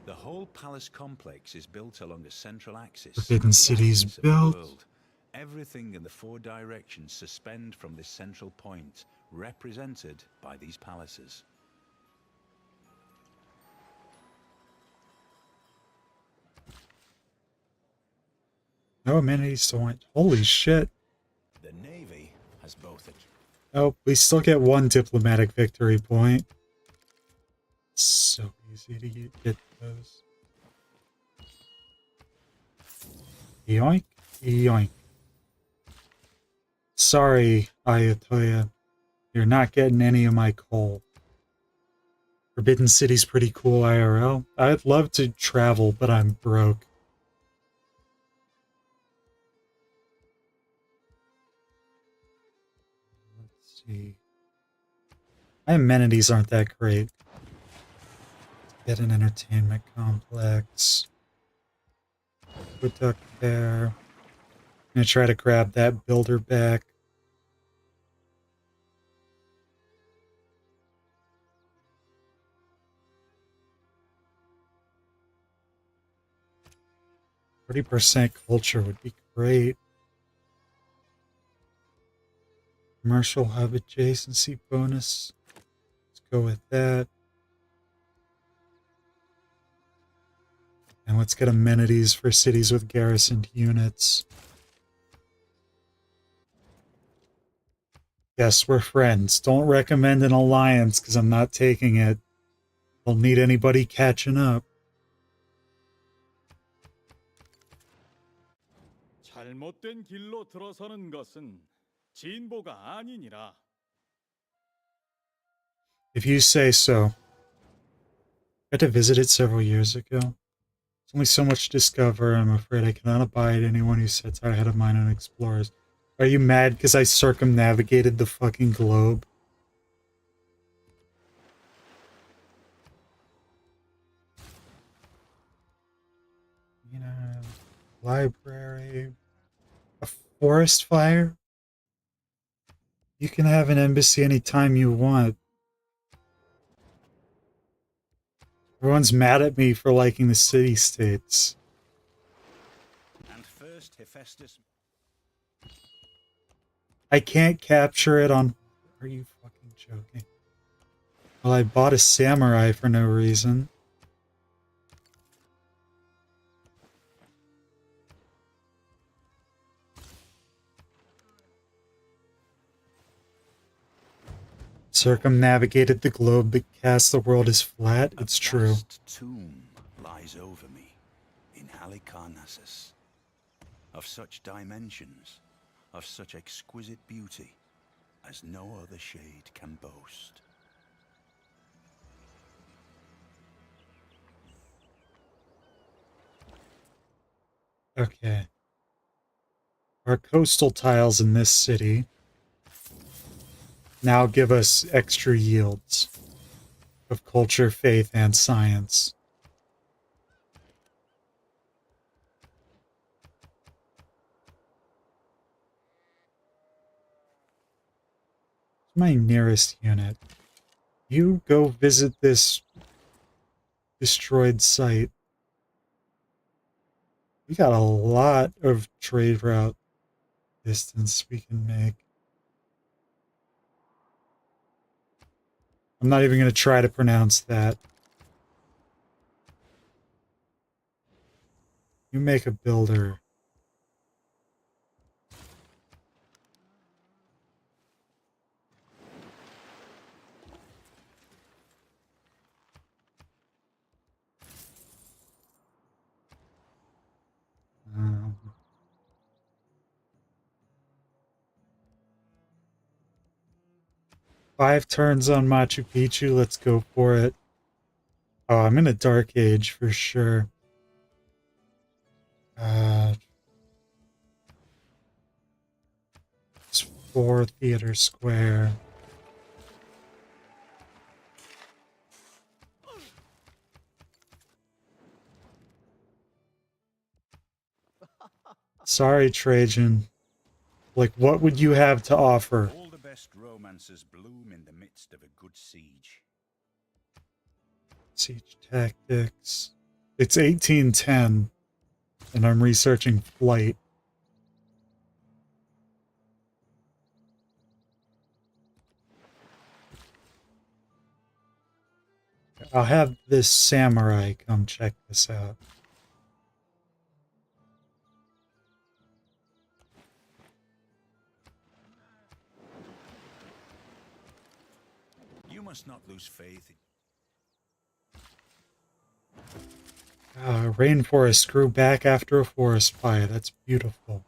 The whole palace complex is built along a central axis. Forbidden City's Axis of the built. world. Everything in the 4 directions suspend from this central point, represented by these palaces. No amenities to want. Holy shit. The Navy has both. Oh, we still get 1 diplomatic victory point. So easy to get those. Yoink, yoink. Sorry, Ayatoya. You're not getting any of my coal. Forbidden City's pretty cool IRL. I'd love to travel, but I'm broke. Let's see. My amenities aren't that great. Get an entertainment complex. Aqueduct there. I'm gonna try to grab that builder back. 30% culture would be great. Commercial hub adjacency bonus. Let's go with that. And let's get amenities for cities with garrisoned units. Yes, we're friends. Don't recommend an alliance because I'm not taking it. Don't need anybody catching up. 잘못된 길로 들어서는 것은 진보가 아니니라. If you say so. I got to visit it several years ago. There's only so much to discover. I'm afraid I cannot abide anyone who sets out ahead of mine and explores. Are you mad because I circumnavigated the fucking globe? You know, library, a forest fire? You can have an embassy anytime you want. Everyone's mad at me for liking the city-states. And first Hephaestus. I can't capture it on... Are you fucking joking? Well, I bought a samurai for no reason. Circumnavigated the globe but cast the world as flat. It's true. A vast tomb lies over me in Halicarnassus, of such dimensions, of such exquisite beauty, as no other shade can boast. Okay. Our coastal tiles in this city now give us extra yields of culture, faith, and science. My nearest unit. You go visit this destroyed site. We got a lot of trade route distance we can make. I'm not even going to try to pronounce that. You make a builder. Um, 5 turns on Machu Picchu. Let's go for it. Oh, I'm in a dark age for sure. It's 4 Theater Square. Sorry, Trajan. Like, what would you have to offer? All the best romances bloom in the midst of a good siege. Siege tactics. It's 1810, and I'm researching flight. I'll have this samurai come check this out. You must not lose faith. Rainforest grew back after a forest fire. That's beautiful.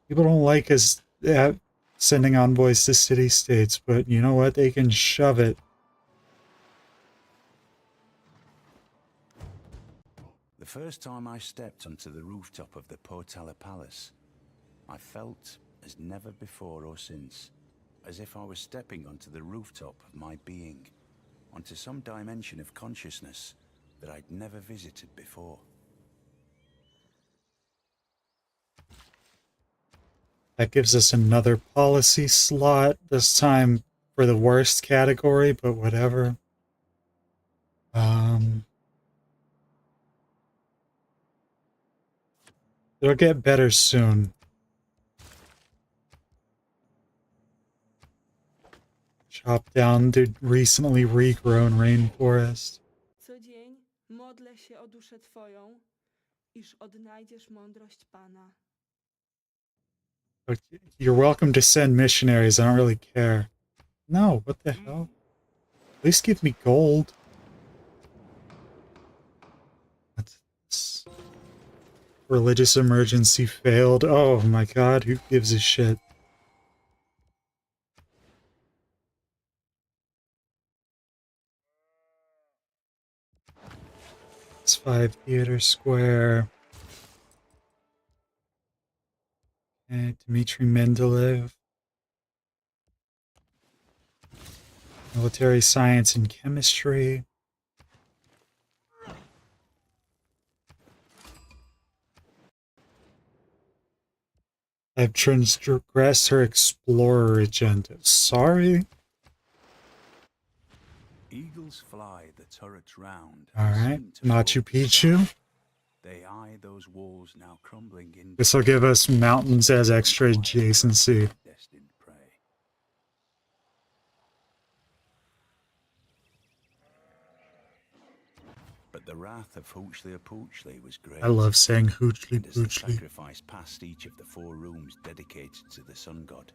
People don't like us sending envoys to city-states, but you know what? They can shove it. The first time I stepped onto the rooftop of the Portala Palace, I felt as never before or since, as if I was stepping onto the rooftop of my being, onto some dimension of consciousness that I'd never visited before. That gives us another policy slot, this time for the worst category, but whatever. It'll get better soon. Chop down the recently regrown rainforest. Co dzień modlę się o duszę Twoją, iż odnajdziesz mądrość Pana. You're welcome to send missionaries, I don't really care. No, what the hell? At least give me gold. What's this? Religious emergency failed. Oh my god, who gives a shit? It's 5 Theater Square. Okay, Dmitry Mendeleev. Military science and chemistry. I've transgressed her explorer agenda. Sorry? Eagles fly the turrets round. Alright, Machu Picchu. They eye those walls now crumbling in. This will give us mountains as extra adjacency. Destined prey. But the wrath of Hoochly was great. I love saying Hoochly And as the Poochly. sacrifice passed each of the 4 rooms dedicated to the sun god,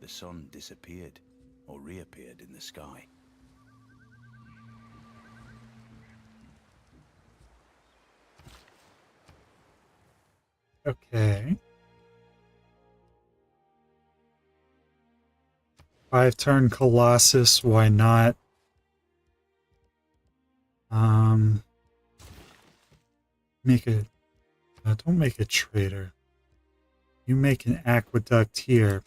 the sun disappeared or reappeared in the sky. Okay. 5-turn Colossus, why not? Make a... don't make a trader. You make an aqueduct here.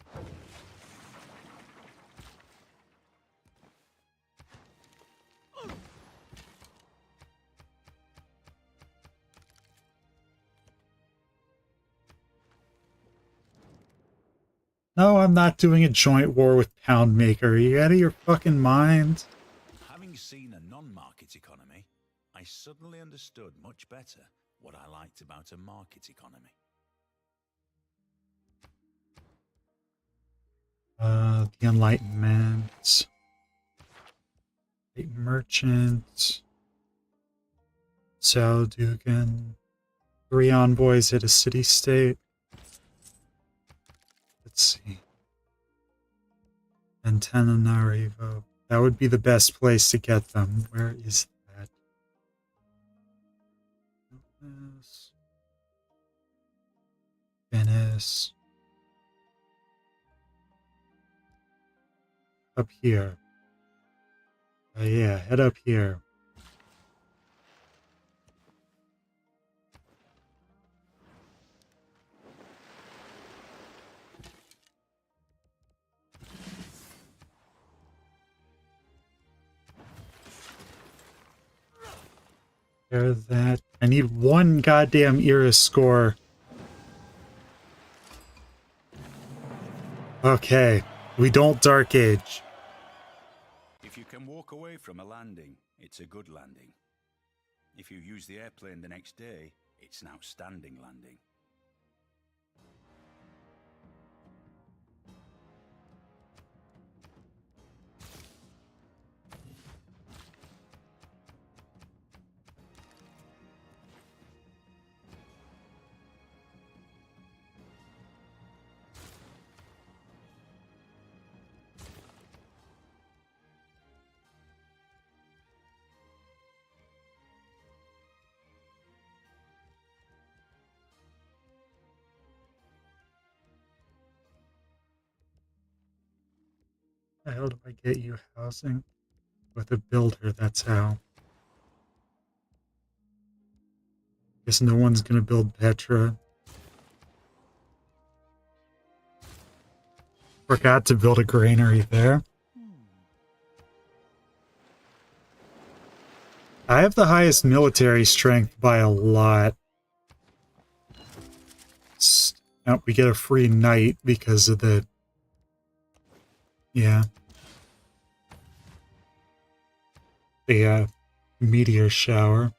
No, I'm not doing a joint war with Poundmaker. Are you out of your fucking mind? Having seen a non-market economy, I suddenly understood much better what I liked about a market economy. The Enlightenment. Great Merchant. Saldugan. 3 envoys at a city-state. Let's see. Antananarivo. That would be the best place to get them. Where is that? Venice. Up here. Yeah, head up here. There's that. I need 1 goddamn era score. Okay, we don't Dark Age. If you can walk away from a landing, it's a good landing. If you use the airplane the next day, it's an outstanding landing. How the hell do I get you housing? With a builder, that's how. Guess no one's gonna build Petra. Forgot to build a granary there. I have the highest military strength by a lot. Now we get a free knight because of the... Yeah. The meteor shower.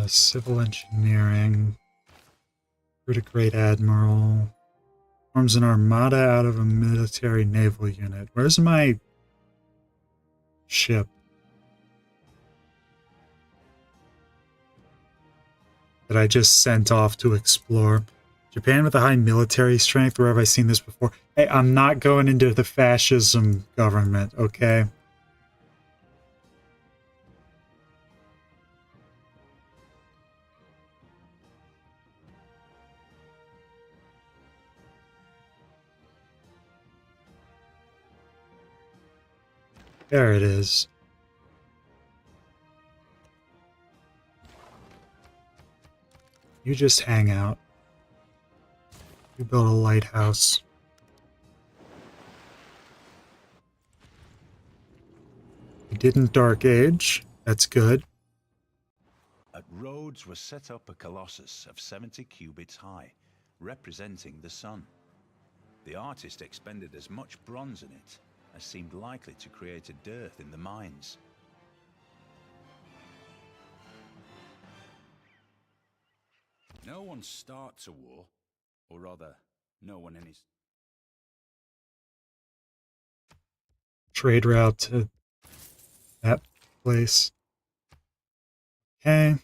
Civil engineering. Recruit a great admiral. Forms an armada out of a military naval unit. Where's my ship that I just sent off to explore? Japan with a high military strength. Where have I seen this before? Hey, I'm not going into the fascism government, okay? There it is. You just hang out. You build a lighthouse. You didn't Dark Age. That's good. At Rhodes was set up a colossus of 70 cubits high, representing the sun. The artist expended as much bronze in it as seemed likely to create a dearth in the mines. No one starts a war, or rather, no one in his... Trade route to that place. Okay.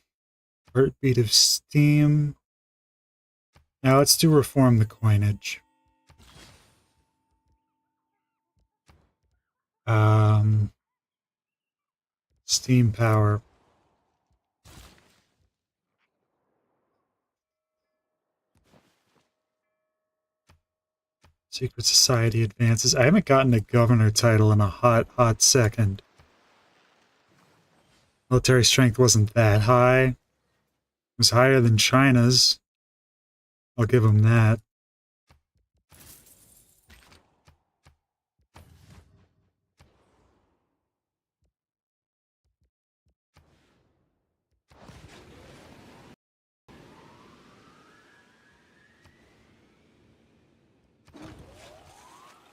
Heartbeat of Steam. Now let's do reform the coinage. Steam power. Secret Society advances. I haven't gotten a governor title in a hot second. Military strength wasn't that high. It was higher than China's. I'll give them that.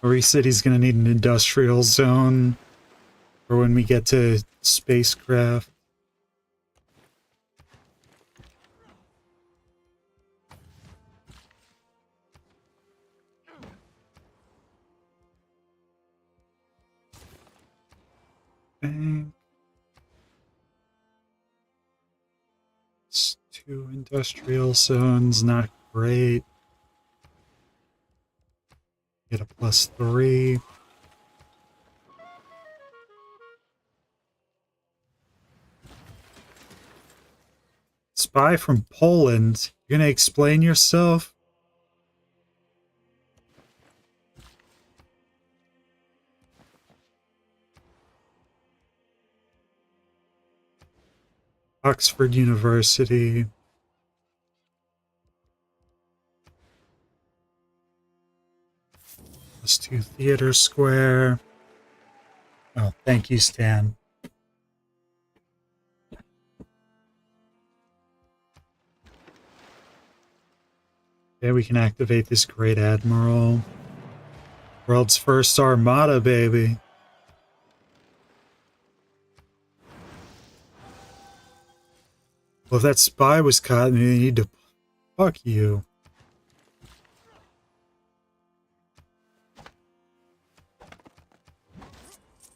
Ori City's gonna need an industrial zone for when we get to spacecraft. Bang. It's 2 industrial zones, not great. Get a +3. Spy from Poland. You're gonna explain yourself? Oxford University. +2 Theater Square. Oh, thank you, Stan. Okay, we can activate this Great Admiral. World's first armada, baby. Well, if that spy was caught, then you need to... Fuck you.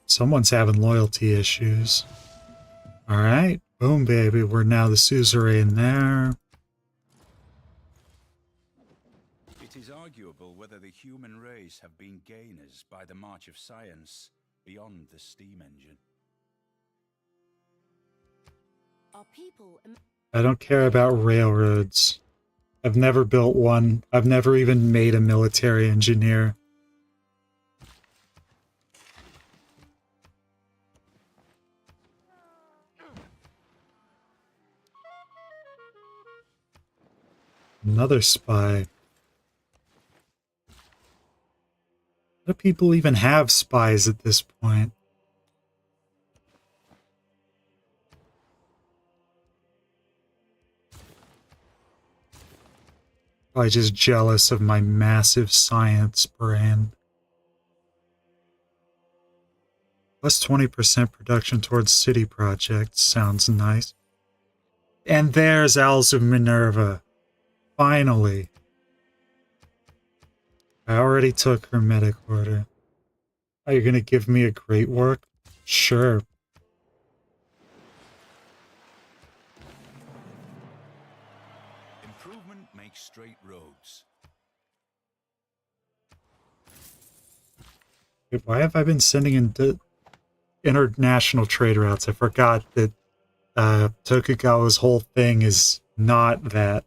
Someone's having loyalty issues. Alright. Boom, baby. We're now the suzerain there. It is arguable whether the human race have been gainers by the march of science beyond the steam engine. Our people. I don't care about railroads. I've never built one. I've never even made a military engineer. Another spy. How do people even have spies at this point? Probably just jealous of my massive science brain. Plus 20% production towards city projects. Sounds nice. And there's Owls of Minerva. Finally. I already took her medic order. Are you gonna give me a great work? Sure. Improvement makes straight roads. Wait, why have I been sending in international trade routes? I forgot that Tokugawa's whole thing is not that.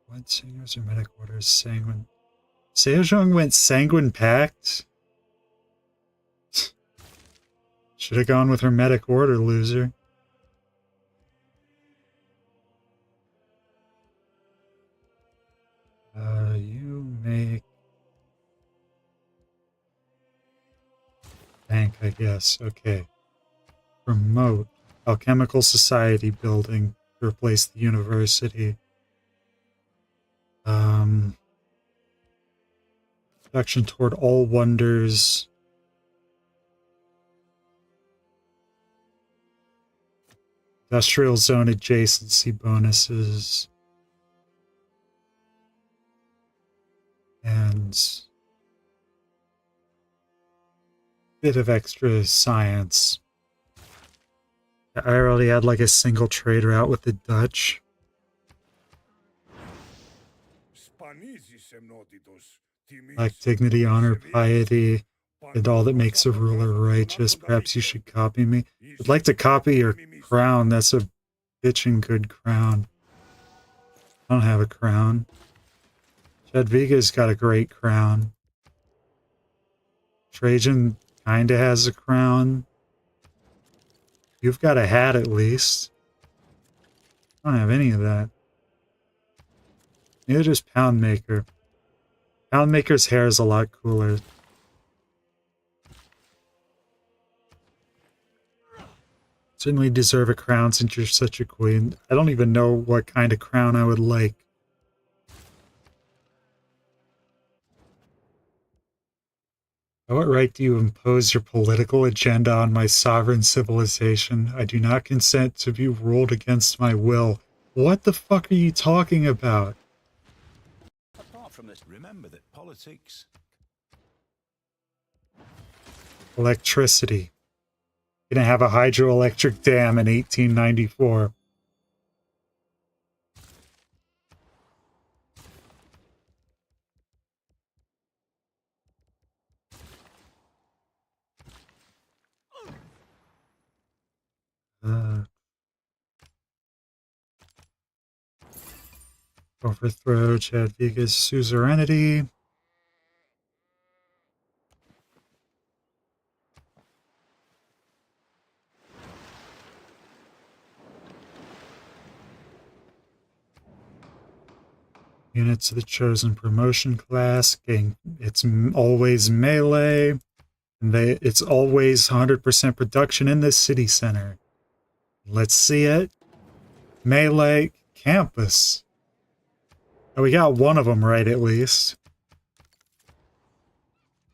What singers or medic orders? Sanguine. Sejong went Sanguine Pact? Should have gone with her medic order, loser. You make bank, I guess. Okay. Promote Alchemical Society building to replace the university. Production toward all wonders. Industrial zone adjacency bonuses. And bit of extra science. I already had like a single trade route with the Dutch. Like dignity, honor, piety, and all that makes a ruler righteous. Perhaps you should copy me. I'd like to copy your crown. That's a bitchin' good crown. I don't have a crown. Jadviga's got a great crown. Trajan kinda has a crown. You've got a hat at least. I don't have any of that. Neither does Poundmaker. Poundmaker's hair is a lot cooler. Certainly deserve a crown since you're such a queen. I don't even know what kind of crown I would like. By what right do you impose your political agenda on my sovereign civilization? I do not consent to be ruled against my will. What the fuck are you talking about? Apart from this, remember that politics. Electricity. Gonna have a hydroelectric dam in 1894. Overthrow Jadviga's suzerainty. Units of the chosen promotion class. It's always melee. And it's always 100% production in the city center. Let's see it. Melee campus. Oh, we got one of them right at least.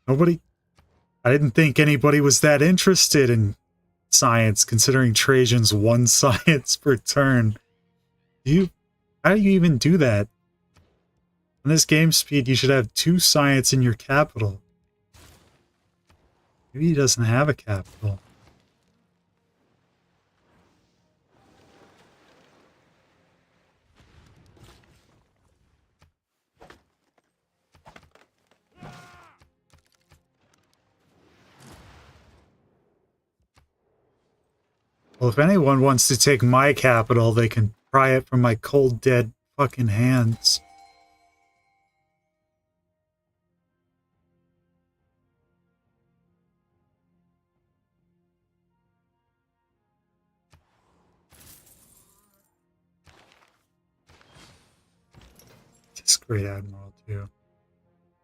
I didn't think anybody was that interested in science, considering Trajan's one science per turn. How do you even do that? On this game speed, you should have 2 science in your capital. Maybe he doesn't have a capital. Well, if anyone wants to take my capital, they can pry it from my cold, dead fucking hands. This great admiral, too.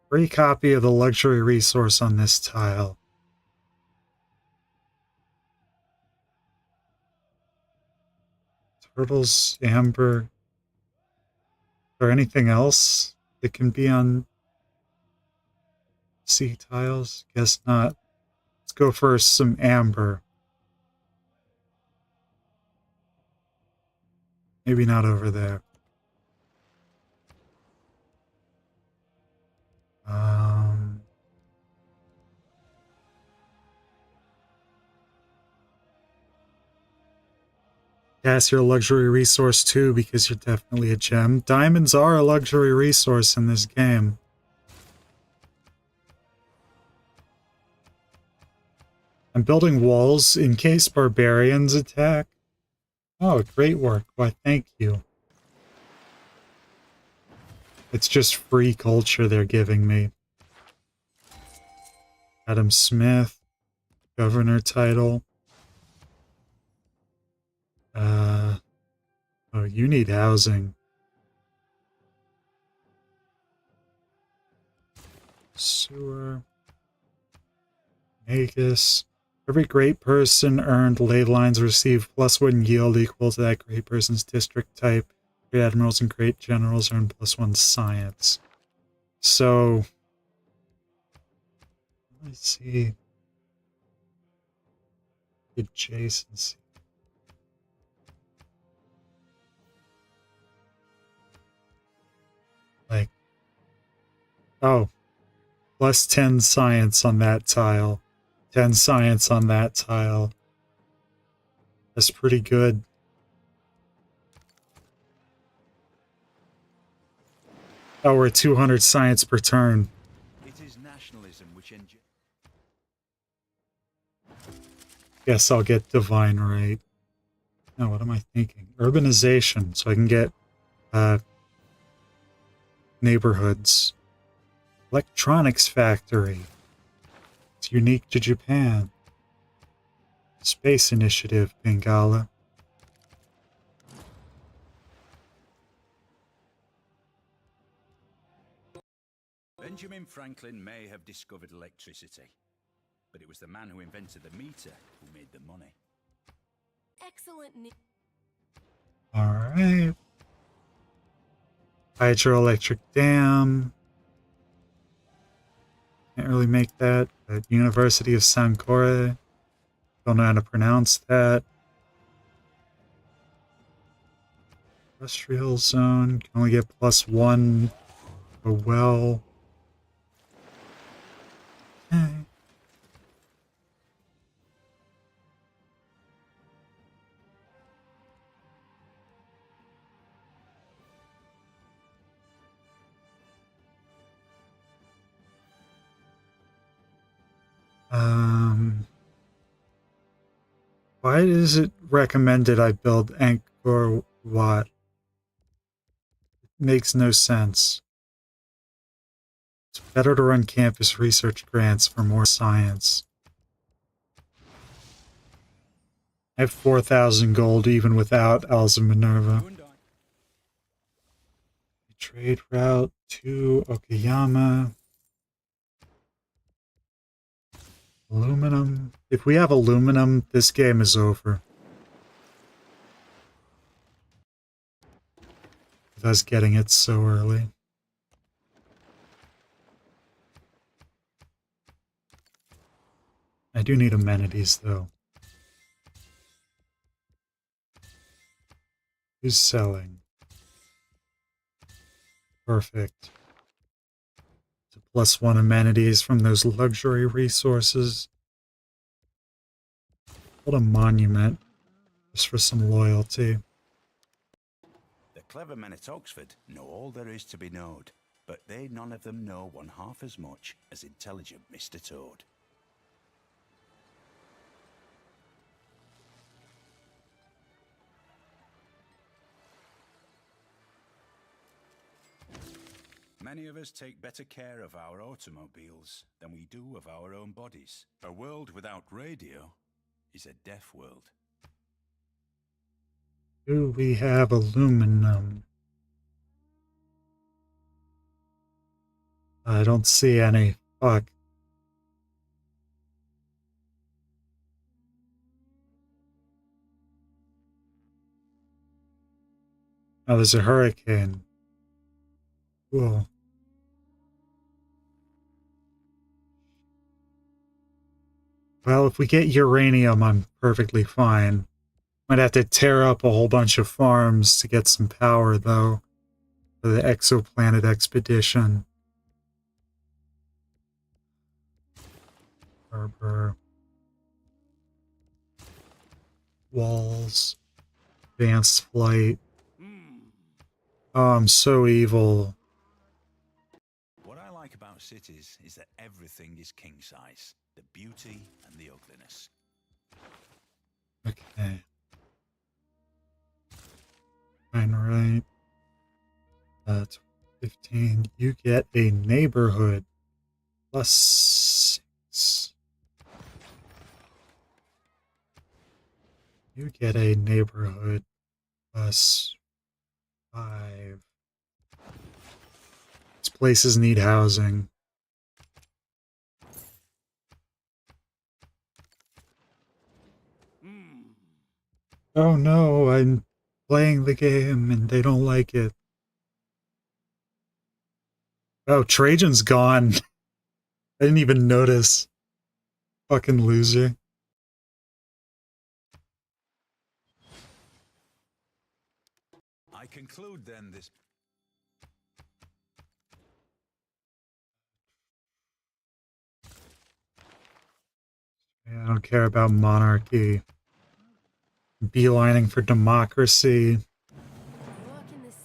Free copy of the luxury resource on this tile. Turtles, amber. there anything else that can be on sea tiles? Guess not. Let's go for some amber. Maybe not over there. Yes, you're a luxury resource too, because you're definitely a gem. Diamonds are a luxury resource in this game. I'm building walls in case barbarians attack. Oh, great work. Why, thank you. It's just free culture they're giving me. Adam Smith, governor title. Oh, you need housing. Sewer. Magus. Every great person earned ley lines receive +1 yield equal to that great person's district type. Great admirals and great generals earn +1 science. So, let's see. Adjacency. Like, oh, +10 science on that tile. 10 science on that tile. That's pretty good. Oh, we're 200 science per turn. It is nationalism which Guess I'll get divine right. No, what am I thinking? Urbanization, so I can get neighborhoods. Electronics factory. It's unique to Japan. Space Initiative, Bengala. Benjamin Franklin may have discovered electricity, but it was the man who invented the meter who made the money. Excellent. Alright. Hydroelectric dam. Can't really make that, but University of Sankore. Don't know how to pronounce that. Industrial zone. Can only get +1 a well. Okay. Why is it recommended I build Angkor Wat? It makes no sense. It's better to run campus research grants for more science. I have 4,000 gold even without Owls of Minerva. Trade route to Okayama. Aluminum. If we have aluminum, this game is over. With us getting it so early. I do need amenities, though. Who's selling? Perfect. So +1 amenities from those luxury resources. Build a monument, just for some loyalty. The clever men at Oxford know all there is to be knowed, but they none of them know one half as much as intelligent Mr. Toad. Many of us take better care of our automobiles than we do of our own bodies. A world without radio is a deaf world. Do we have aluminum? I don't see any. Fuck. Oh, there's a hurricane. Cool. Well, if we get uranium, I'm perfectly fine. Might have to tear up a whole bunch of farms to get some power, though, for the exoplanet expedition. Harbor. Walls. Advanced flight. Oh, I'm so evil. What I like about cities is that everything is king size. The beauty and the ugliness. Okay. Fine, right. That's 15. You get a neighborhood. +6. You get a neighborhood. +5. These places need housing. Oh no, I'm playing the game and they don't like it. Oh, Trajan's gone. I didn't even notice. Fucking loser. I conclude then this. Yeah, I don't care about monarchy. Beelining for democracy. Work in this.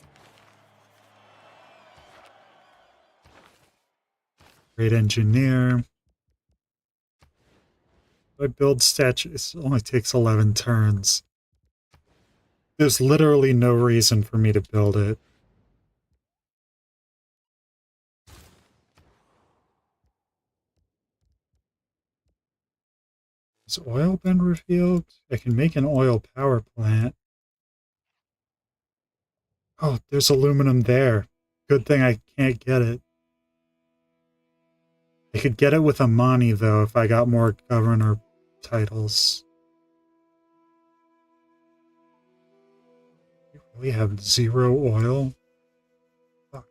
Great engineer. If I build statues, it only takes 11 turns. There's literally no reason for me to build it. Has oil been revealed? I can make an oil power plant. Oh, there's aluminum there. Good thing I can't get it. I could get it with Amani, though, if I got more governor titles. You really have 0 oil? Fuck.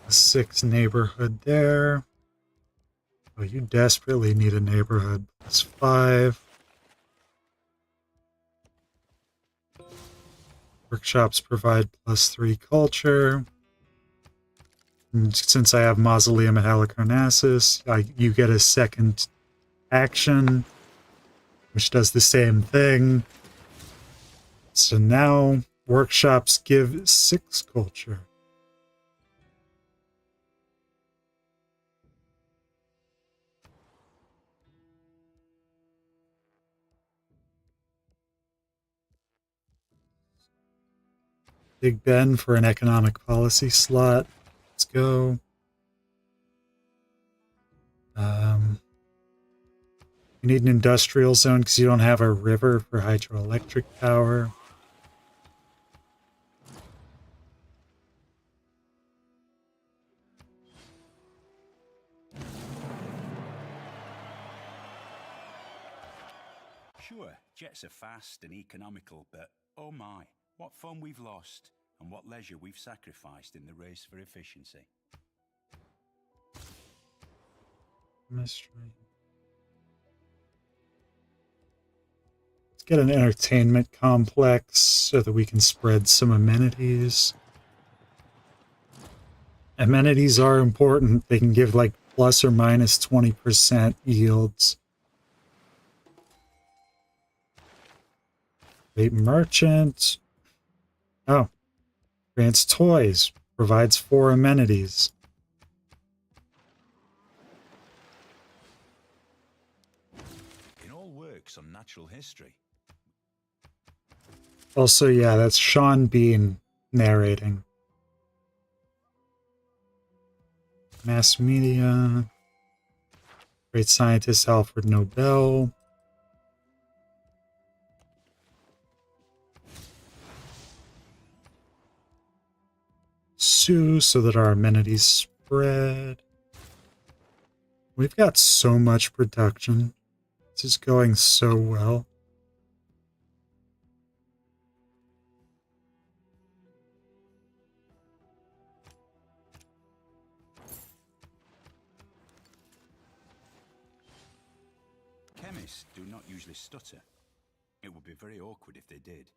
A 6 neighborhood there. Oh, you desperately need a neighborhood. +5. Workshops provide +3 culture. And since I have Mausoleum at Halicarnassus, you get a second action, which does the same thing. So now workshops give 6 culture. Big Ben for an economic policy slot. Let's go. You need an industrial zone because you don't have a river for hydroelectric power. Sure, jets are fast and economical, but oh my, what fun we've lost and what leisure we've sacrificed in the race for efficiency. Mystery. Let's get an entertainment complex so that we can spread some amenities. Amenities are important. They can give like plus or minus 20% yields. Great merchant. Oh. Grants toys. Provides 4 amenities. It all works on natural history. Also, yeah, that's Sean Bean narrating. Mass media. Great scientist Alfred Nobel. Sue, so that our amenities spread. We've got so much production. This is going so well. Chemists do not usually stutter. It would be very awkward if they did,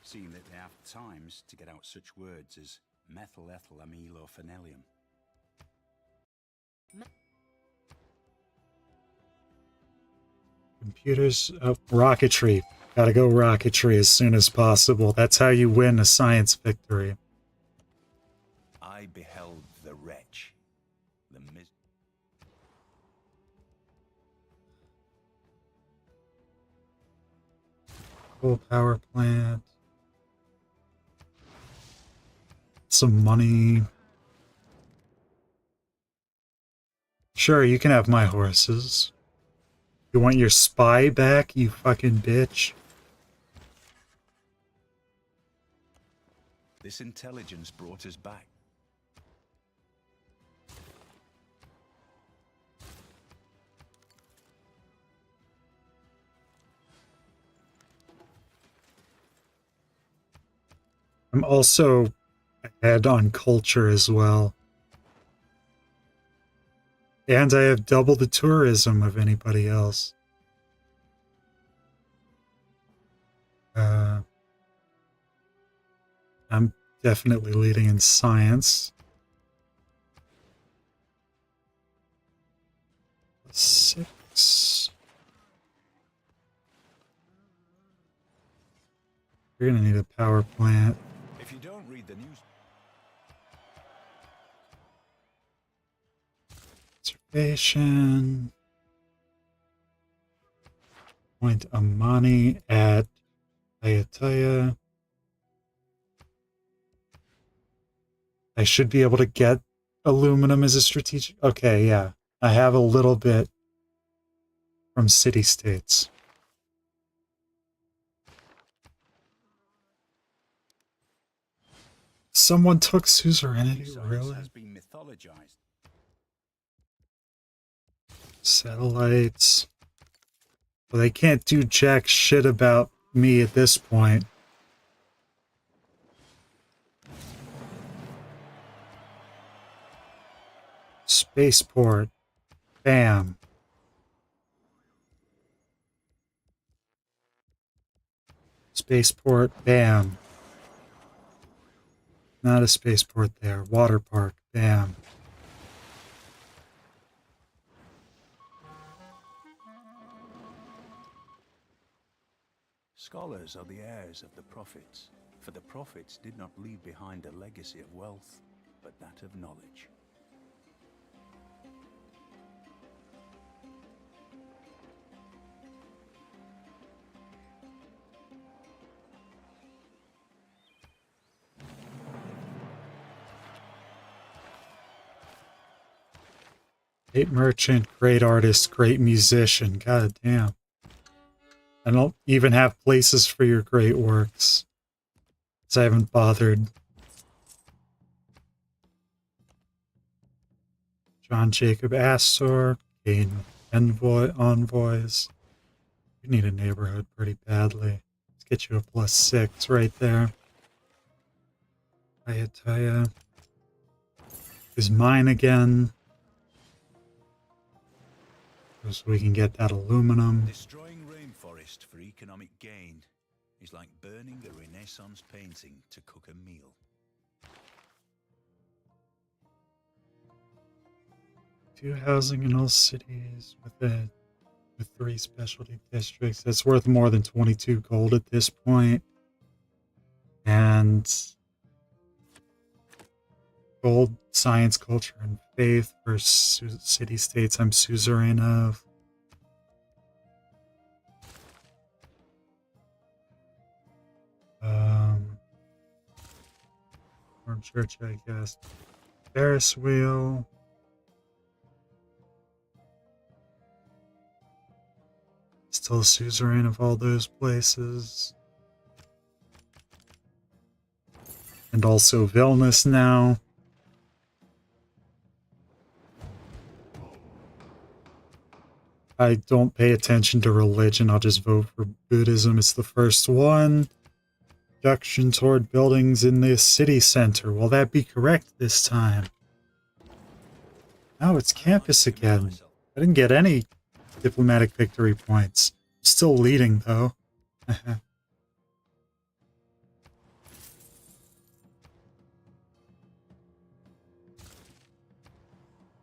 seeing that they have times to get out such words as methylethylamylophenolium. Computers, rocketry. Gotta go rocketry as soon as possible. That's how you win a science victory. I beheld the wretch, the Coal power plant. Some money. Sure, you can have my horses. You want your spy back, you fucking bitch? This intelligence brought us back. I'm also ahead on culture as well. And I have double the tourism of anybody else. I'm definitely leading in science. 6. You're gonna need a power plant. If you don't read the news... Conservation. Point Amani at Ayataya. I should be able to get aluminum as a strategic... Okay, yeah. I have a little bit from city-states. Someone took suzerainty, really? has been mythologized. Satellites. Well, they can't do jack shit about me at this point. Spaceport. Bam. Spaceport. Bam. Not a spaceport there. Water park. Bam. Scholars are the heirs of the prophets, for the prophets did not leave behind a legacy of wealth, but that of knowledge. Great merchant, great artist, great musician. God damn. I don't even have places for your great works, because I haven't bothered. John Jacob Astor, gain envoys. You need a neighborhood pretty badly. Let's get you a +6 right there. Ayataya is mine again. So we can get that aluminum. Destroying rainforest for economic gain is like burning a Renaissance painting to cook a meal. Two housing in all cities with 3 specialty districts. That's worth more than 22 gold at this point. And gold, science, culture, and faith for city-states I'm suzerain of. Reformed Church, I guess. Ferris wheel. Still suzerain of all those places. And also Vilnius now. I don't pay attention to religion. I'll just vote for Buddhism. It's the first one. Reduction toward buildings in the city center. Will that be correct this time? Oh, it's campus again. I didn't get any diplomatic victory points. Still leading, though.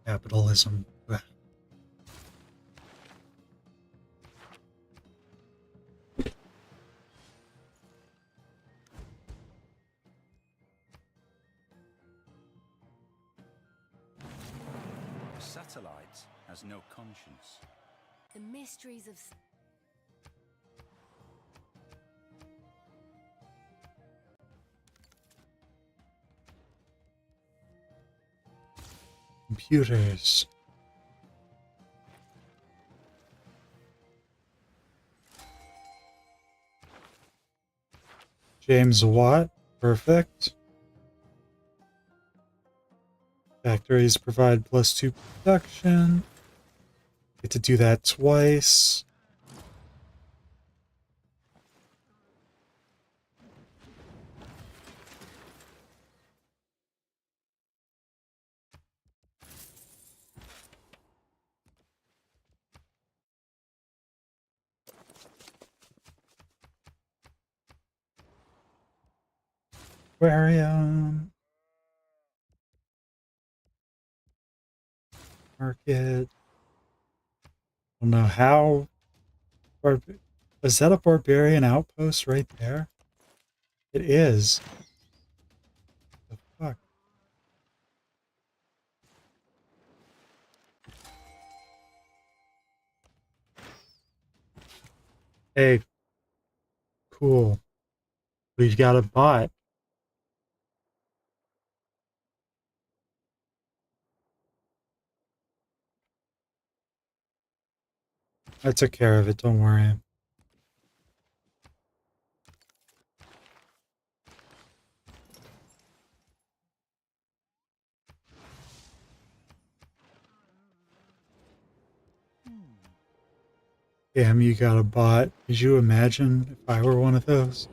Capitalism. Ugh. The satellite has no conscience. The mysteries of Computers. James Watt. Perfect. Factories provide +2 production. Get to do that twice. Aquarium. Market. I don't know how. Is that a barbarian outpost right there? It is. The fuck? Hey, cool. We've got a bot. I took care of it, don't worry. Damn, you got a bot. Could you imagine if I were one of those?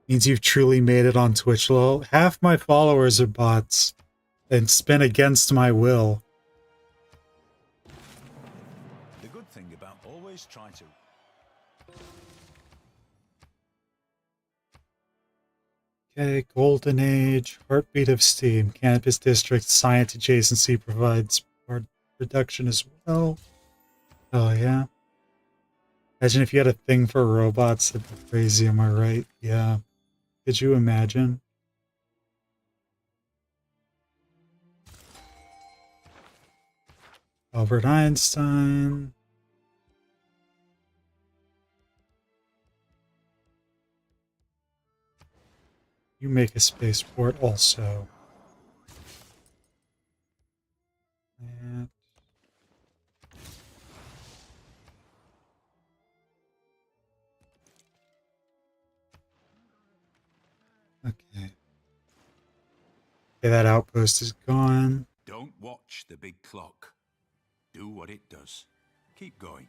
Means you've truly made it on Twitch, lol. Half my followers are bots. And spin against my will. The good thing about always trying to... Okay, Golden Age, Heartbeat of Steam, Campus District, Science Adjacency provides part reduction as well. Oh yeah. Imagine if you had a thing for robots, that'd be crazy, am I right? Yeah. Could you imagine? Albert Einstein. You make a spaceport also. And okay. Okay, that outpost is gone. Don't watch the big clock. Do what it does. Keep going.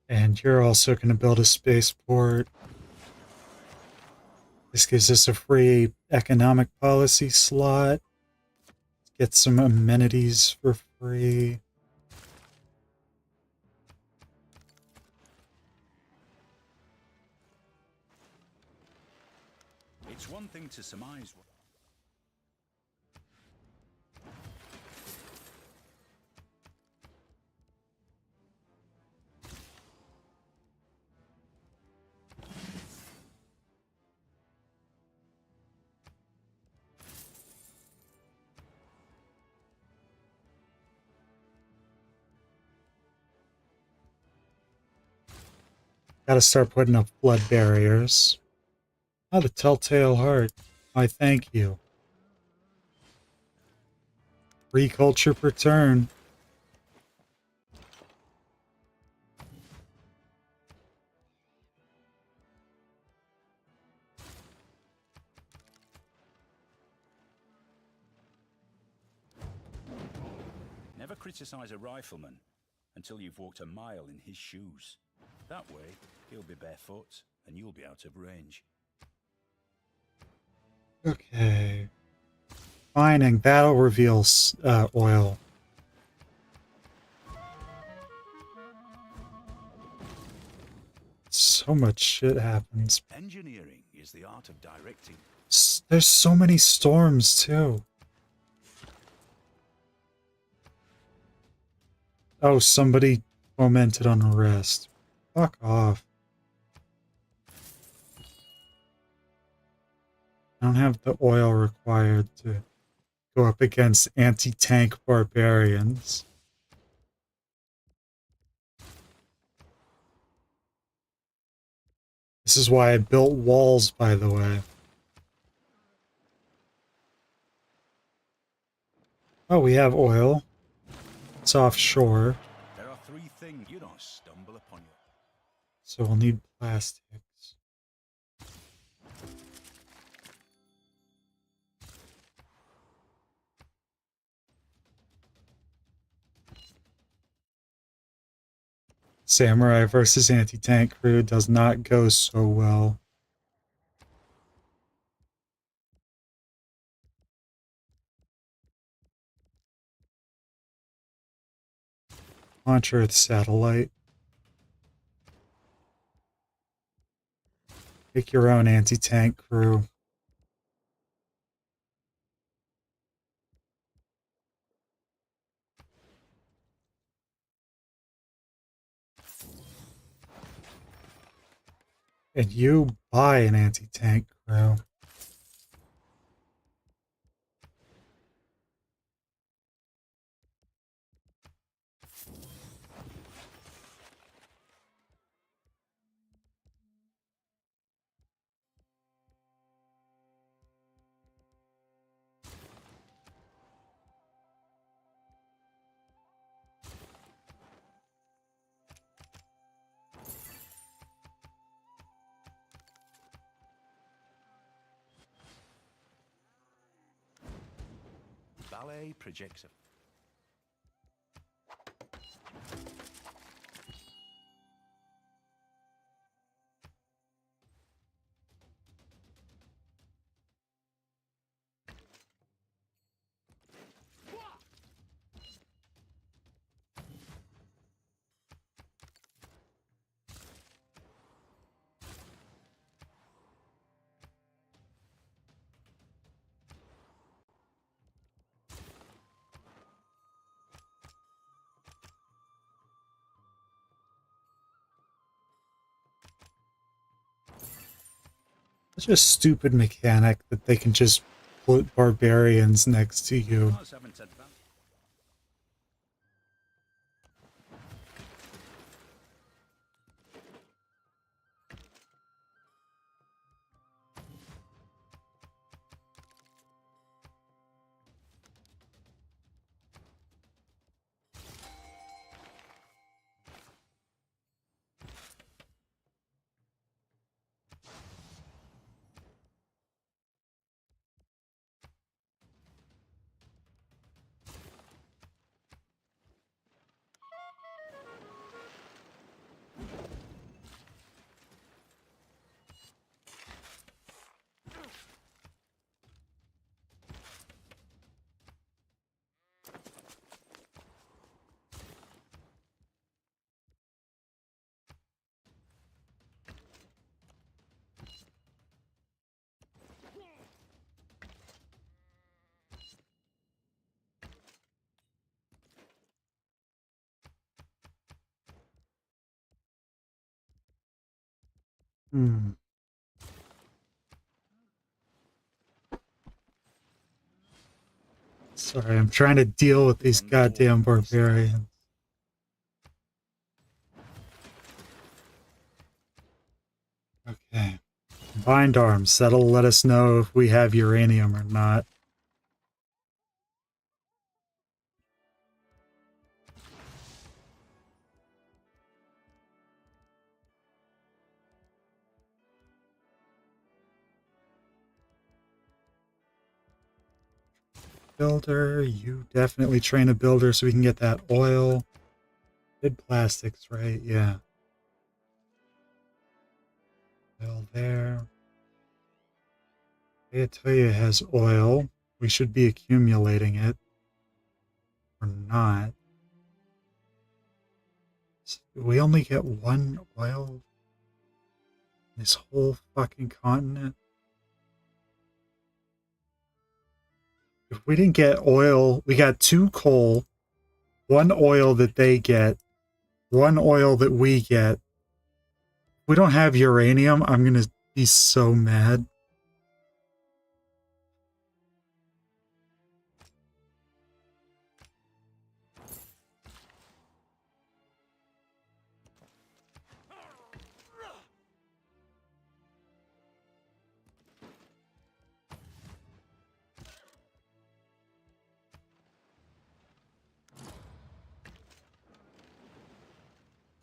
And you're also going to build a spaceport. This gives us a free economic policy slot. Get some amenities for free. It's one thing to surmise what... Gotta start putting up blood barriers. Oh, the Telltale Heart. I thank you. 3 culture per turn. Never criticize a rifleman until you've walked a mile in his shoes. That way, he'll be barefoot and you'll be out of range. Okay. Mining. That'll reveal oil. So much shit happens. Engineering is the art of directing. There's so many storms, too. Oh, somebody fomented on arrest. Fuck off. I don't have the oil required to go up against anti-tank barbarians. This is why I built walls, by the way. Oh, we have oil. It's offshore. There are 3 things you don't stumble upon you. So we'll need plastics. Samurai versus anti-tank crew does not go so well. Launch Earth satellite. Pick your own anti-tank crew. And you buy an anti-tank crew. Ballet projects a Such a stupid mechanic that they can just put barbarians next to you. Stars haven't advanced. Hmm. Sorry, I'm trying to deal with these goddamn barbarians. Okay. Combined arms. That'll let us know if we have uranium or not. builder. You definitely train a builder so we can get that oil. Did plastics, right? Yeah. Oil there. Ayatoya has oil. We should be accumulating it. Or not. We only get one oil? This whole fucking continent? If we didn't get oil, we got 2 coal, 1 oil that they get, 1 oil that we get. If we don't have uranium, I'm gonna be so mad.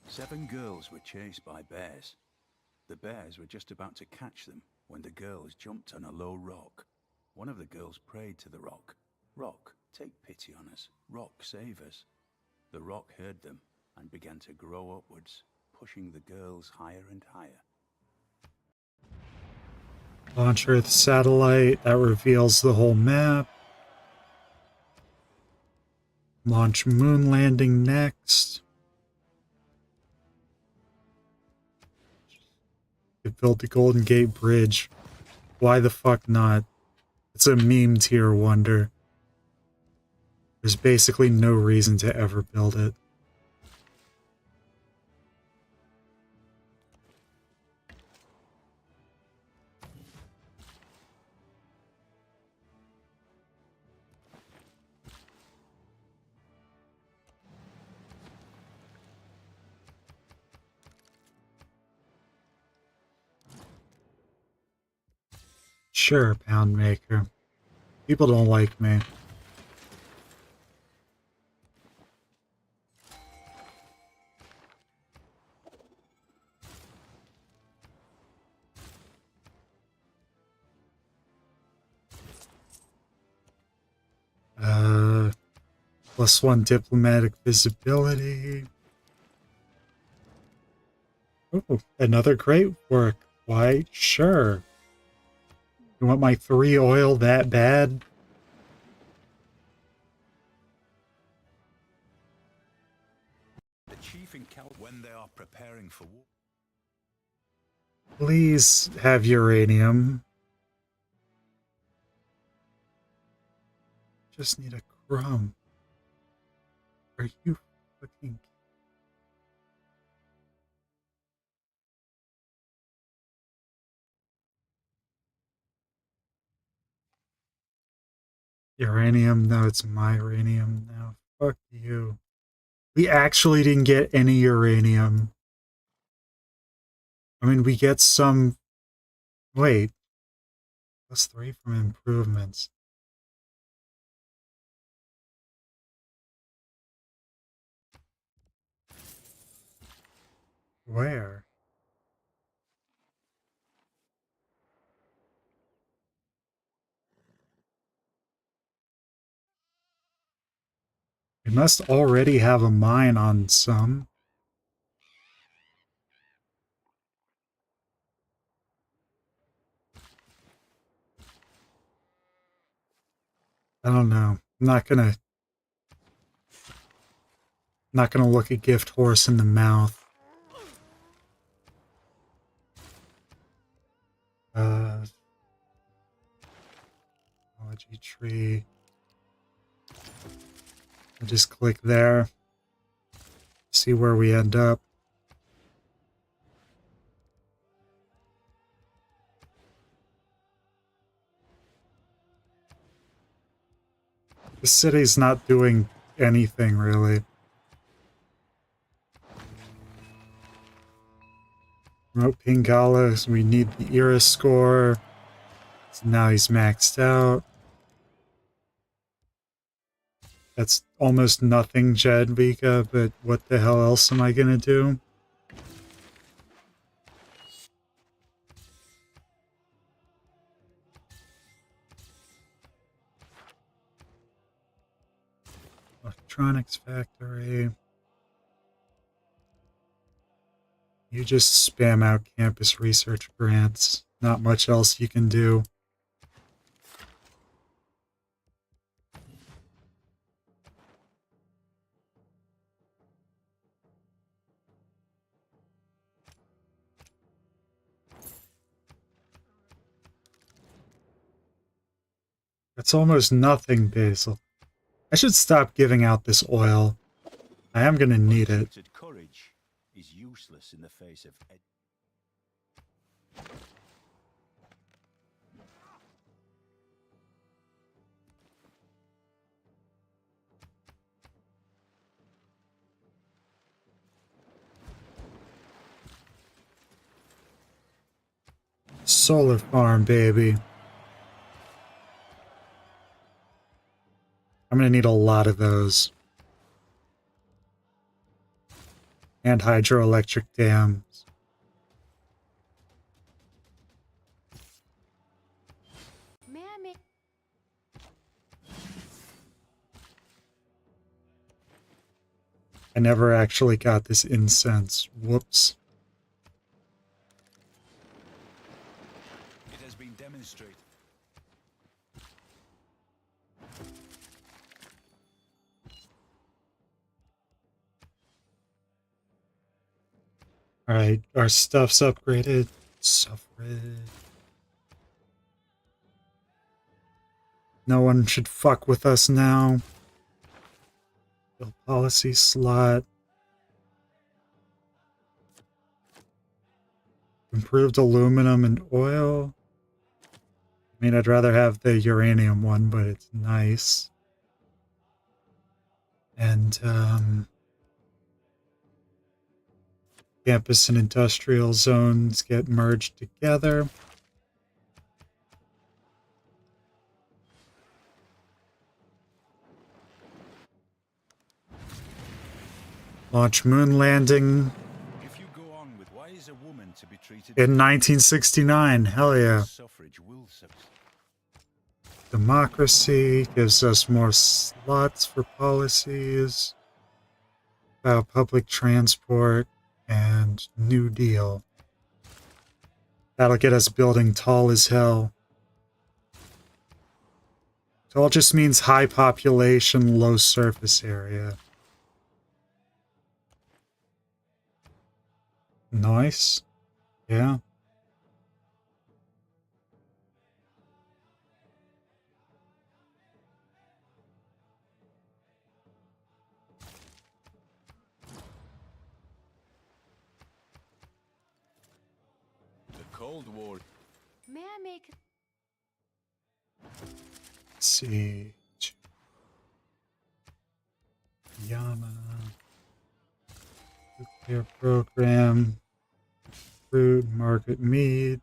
Seven girls were chased by bears. The bears were just about to catch them when the girls jumped on a low rock. One of the girls prayed to the rock. Rock, take pity on us. Rock, save us. The rock heard them and began to grow upwards, pushing the girls higher and higher. Launch Earth satellite, that reveals the whole map. Launch moon landing next. Build the Golden Gate Bridge. Why the fuck not? It's a meme tier wonder. There's basically no reason to ever build it. Sure, Pound Maker. People don't like me. +1 diplomatic visibility. Oh, another great work. Why, sure. You want my 3 oil that bad? The chief in when they are preparing for war. Please have uranium. Just need a crumb. Are you fucking... Uranium? No, it's my uranium now. Fuck you. We actually didn't get any uranium. I mean, we get some... Wait. +3 from improvements. Where? We must already have a mine on some. I don't know. I'm not gonna look a gift horse in the mouth. Technology tree. I'll just click there. See where we end up. The city's not doing anything really. Remote Pingala, we need the Era score. So now he's maxed out. That's almost nothing, Jadvika, but what the hell else am I gonna do? electronics factory. You just spam out campus research grants. Not much else you can do. That's almost nothing, Basil. I should stop giving out this oil. I am going to need it. Untutored courage is useless in the face of Solar farm, baby. I'm going to need a lot of those. And hydroelectric dams. May I make... I never actually got this incense. Whoops. it has been demonstrated. Alright, our stuff's upgraded. Suffrage. No one should fuck with us now. Bill policy slot. Improved aluminum and oil. I mean, I'd rather have the uranium one, but it's nice. And, campus and industrial zones get merged together. Launch moon landing If you go on with why is a woman to be treated in 1969. Hell yeah. suffrage will Democracy gives us more slots for policies about public transport and New Deal. That'll get us building tall as hell. Tall just means high population, low surface area. Nice. Yeah. the Cold War. May I make... Let's see. Yama. Nuclear program. Fruit, market meat.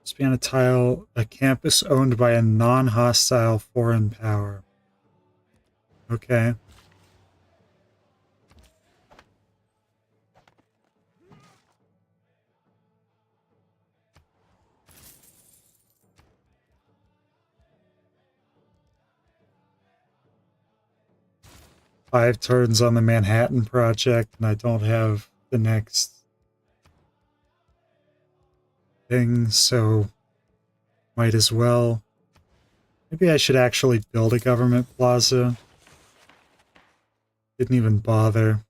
Span a tile, a campus owned by a non-hostile foreign power. Okay. Five turns on the Manhattan Project, and I don't have the next thing, so might as well. Maybe I should actually build a government plaza. Didn't even bother.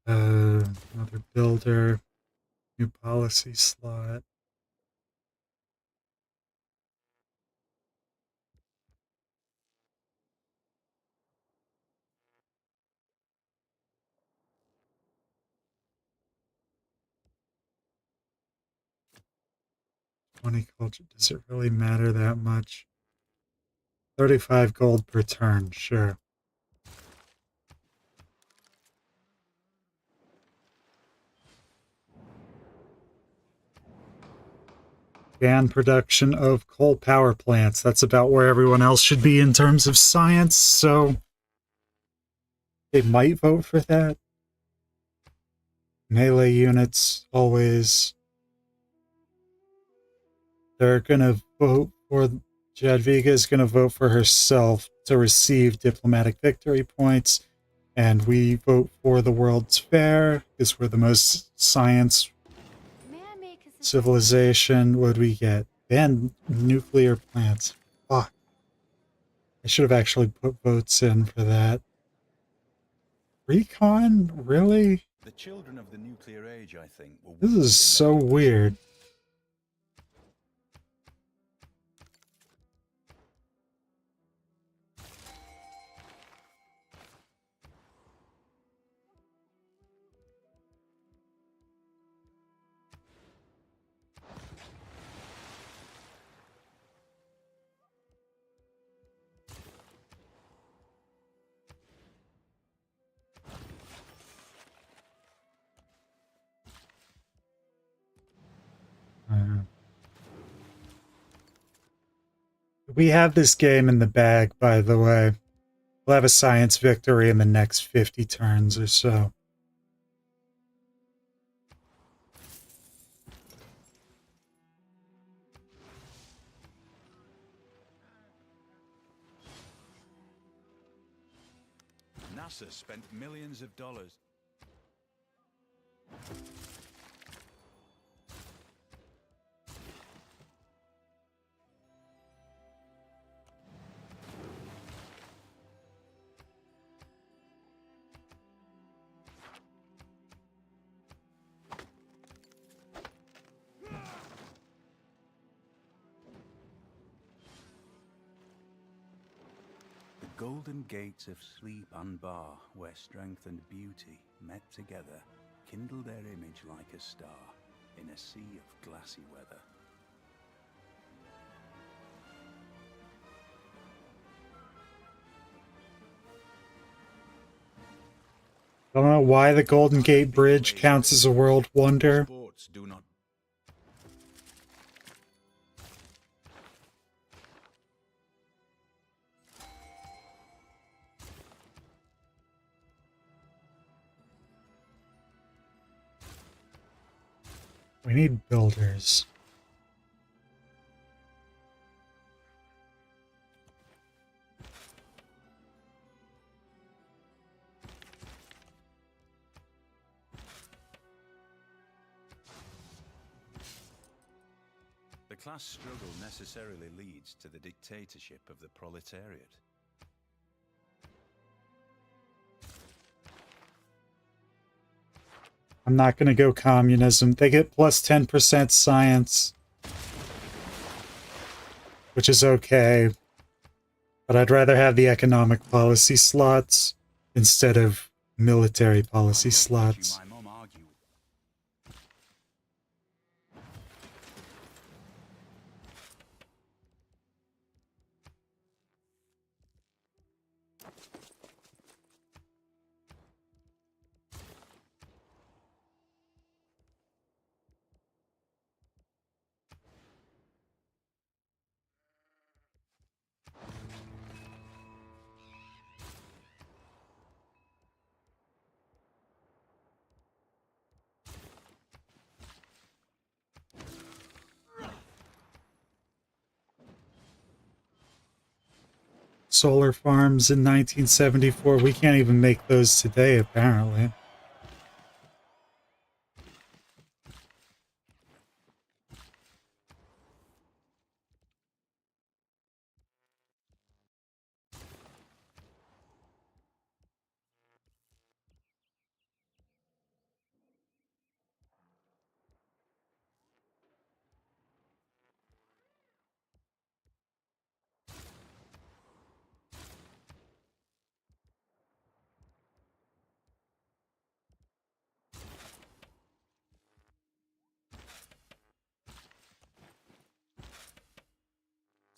Another builder. New policy slot. Money culture. Does it really matter that much? 35 gold per turn, sure. Ban production of coal power plants. That's about where everyone else should be in terms of science, so they might vote for that. Melee units, always. They're gonna vote for Jadviga is going to vote for herself to receive diplomatic victory points, and we vote for the World's Fair because we're the most science May I make a suggestion? civilization. What do we get? Ban nuclear plants. Fuck. I should have actually put votes in for that. Recon? Really? The children of the nuclear age, I think, were This wounded in is so their weird. We have this game in the bag, by the way. We'll have a science victory in the next 50 turns or so. NASA spent millions of dollars. The golden gates of sleep and bar, where strength and beauty met together, kindle their image like a star in a sea of glassy weather. I don't know why the Golden Gate Bridge counts as a world wonder. Sports do not. We need builders. The class struggle necessarily leads to the dictatorship of the proletariat. I'm not going to go communism. They get plus 10% science, which is okay. But I'd rather have the economic policy slots instead of military policy slots. My mom argued. Solar farms in 1974. We can't even make those today, apparently.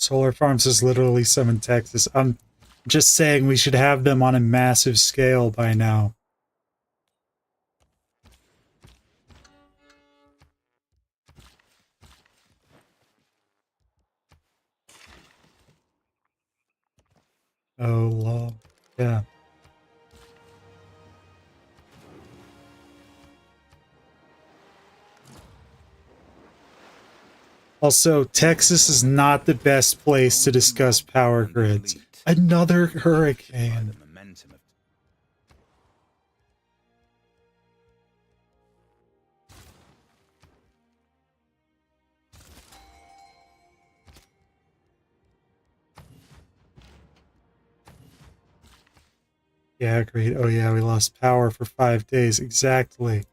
Solar farms is literally some in Texas. I'm just saying we should have them on a massive scale by now. Oh, law. Yeah. Also, Texas is not the best place to discuss power grids. Another hurricane. Yeah, agreed. Oh yeah, we lost power for 5 days. Exactly.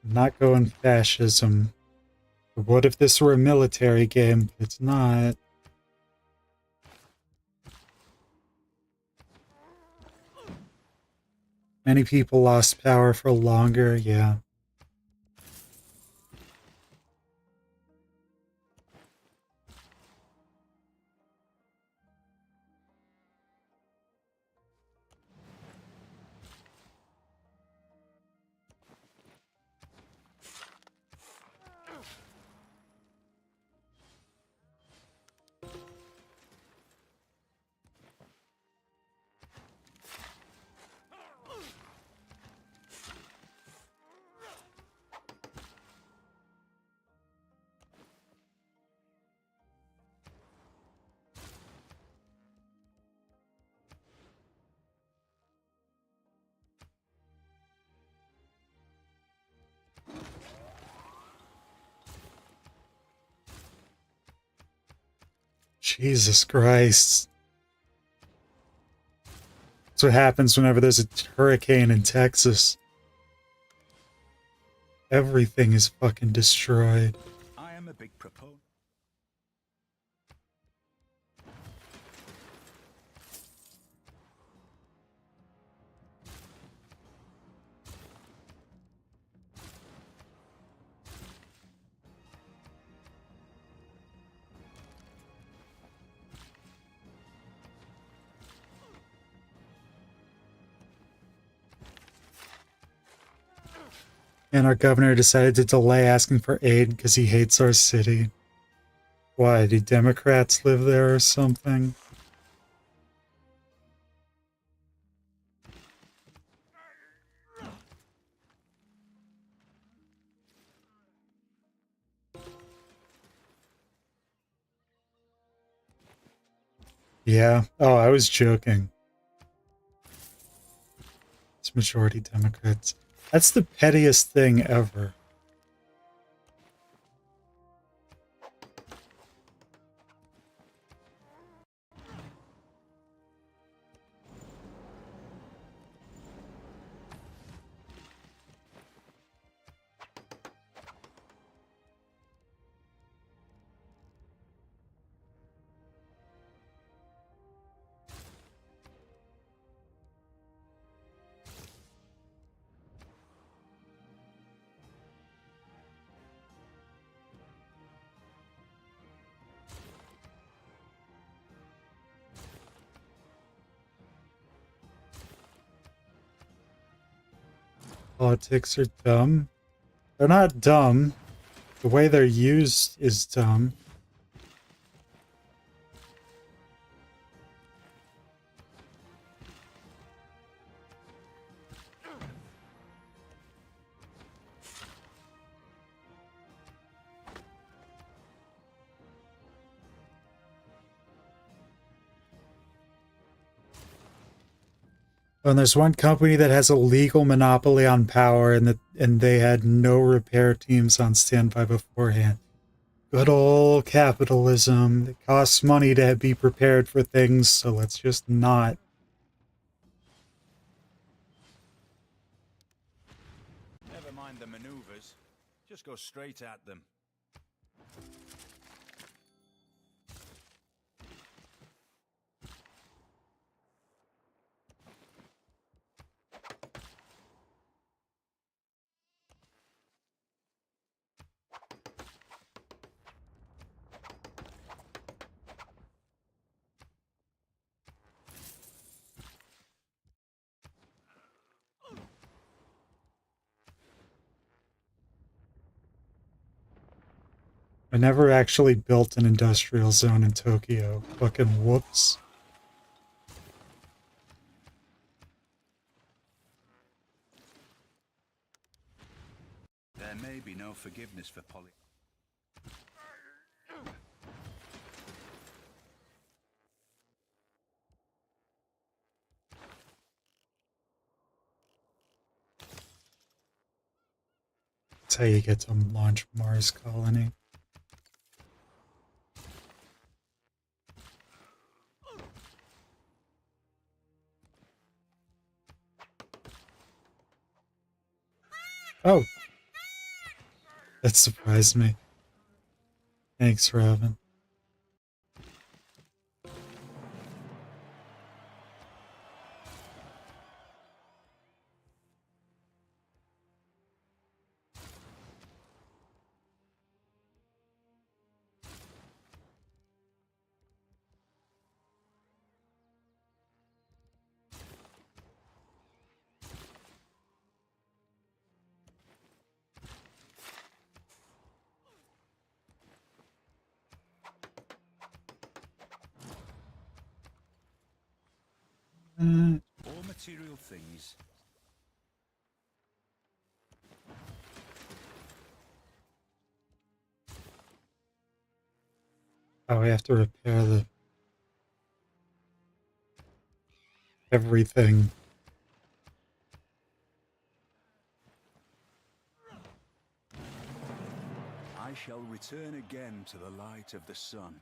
I'm not going fascism. But what if this were a military game? It's not. Many people lost power for longer, yeah. Jesus Christ. That's what happens whenever there's a hurricane in Texas. Everything is fucking destroyed. I am a big proponent. And our governor decided to delay asking for aid because he hates our city. Why, do Democrats live there or something? Yeah. Oh, I was joking. It's majority Democrats. That's the pettiest thing ever. Politics are dumb. They're not dumb. The way they're used is dumb. And there's one company that has a legal monopoly on power, and they had no repair teams on standby beforehand. Good old capitalism. It costs money to be prepared for things, so let's just not. Never mind the maneuvers. Just go straight at them. I never actually built an industrial zone in Tokyo. Fucking whoops. There may be no forgiveness for poly. That's how you get to launch Mars colony. Oh, that surprised me. Thanks, Robin. All material things. Oh, I have to repair the everything. I shall return again to the light of the sun.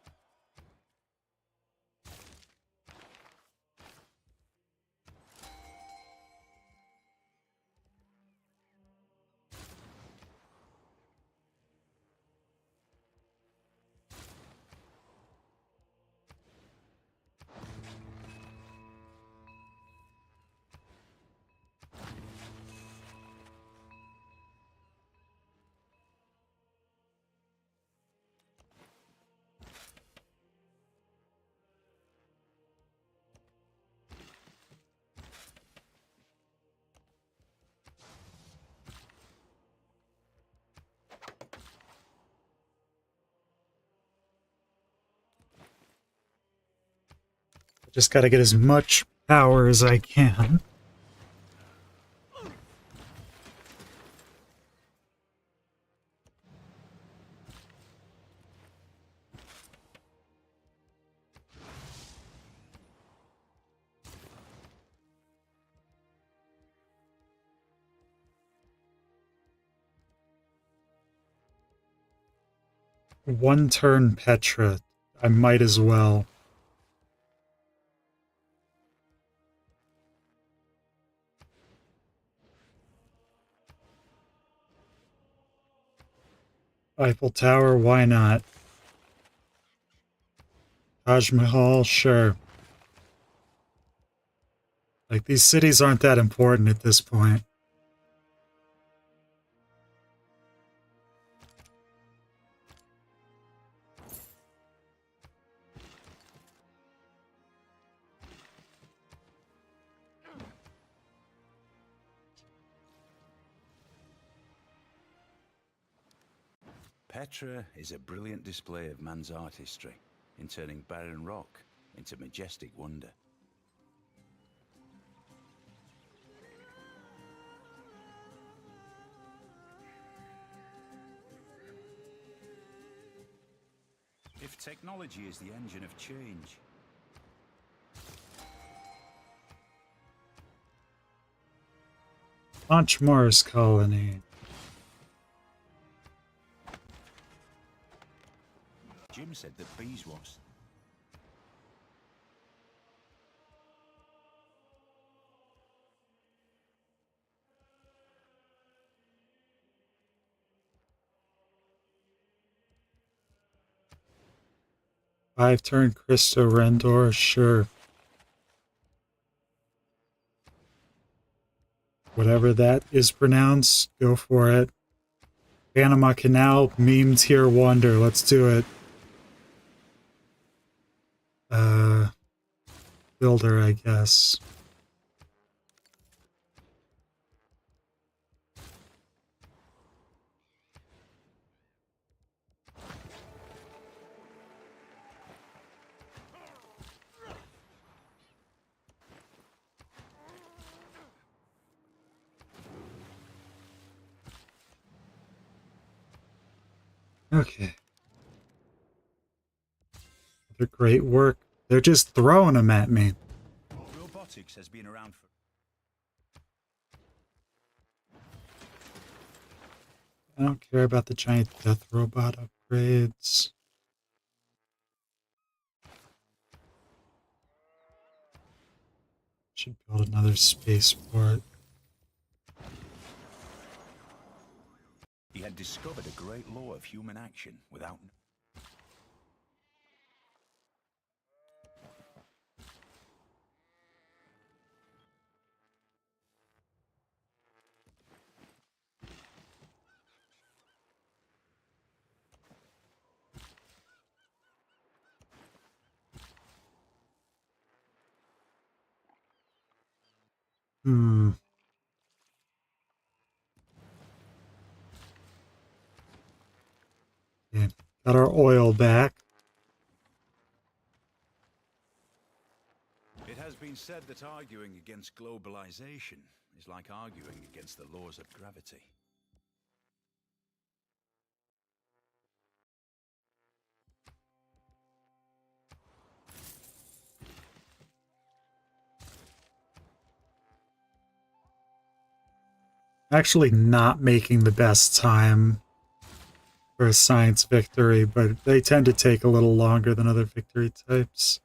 I just gotta get as much power as I can. One turn Petra. I might as well. Eiffel Tower, why not? Taj Mahal, sure. Like, these cities aren't that important at this point. Petra is a brilliant display of man's artistry in turning barren rock into majestic wonder. If technology is the engine of change, Launch Mars colony. Jim said that beeswax. Five turn Cristo Rendor, sure. Whatever that is pronounced, go for it. Panama Canal, meme tier wonder, let's do it. Builder, I guess. Okay. They're great work. They're just throwing them at me. Robotics has been around for... I don't care about the giant death robot upgrades. Should build another spaceport. He had discovered a great law of human action without... Hmm. Okay. Got our oil back. It has been said that arguing against globalization is like arguing against the laws of gravity. Actually not making the best time for a science victory, but they tend to take a little longer than other victory types.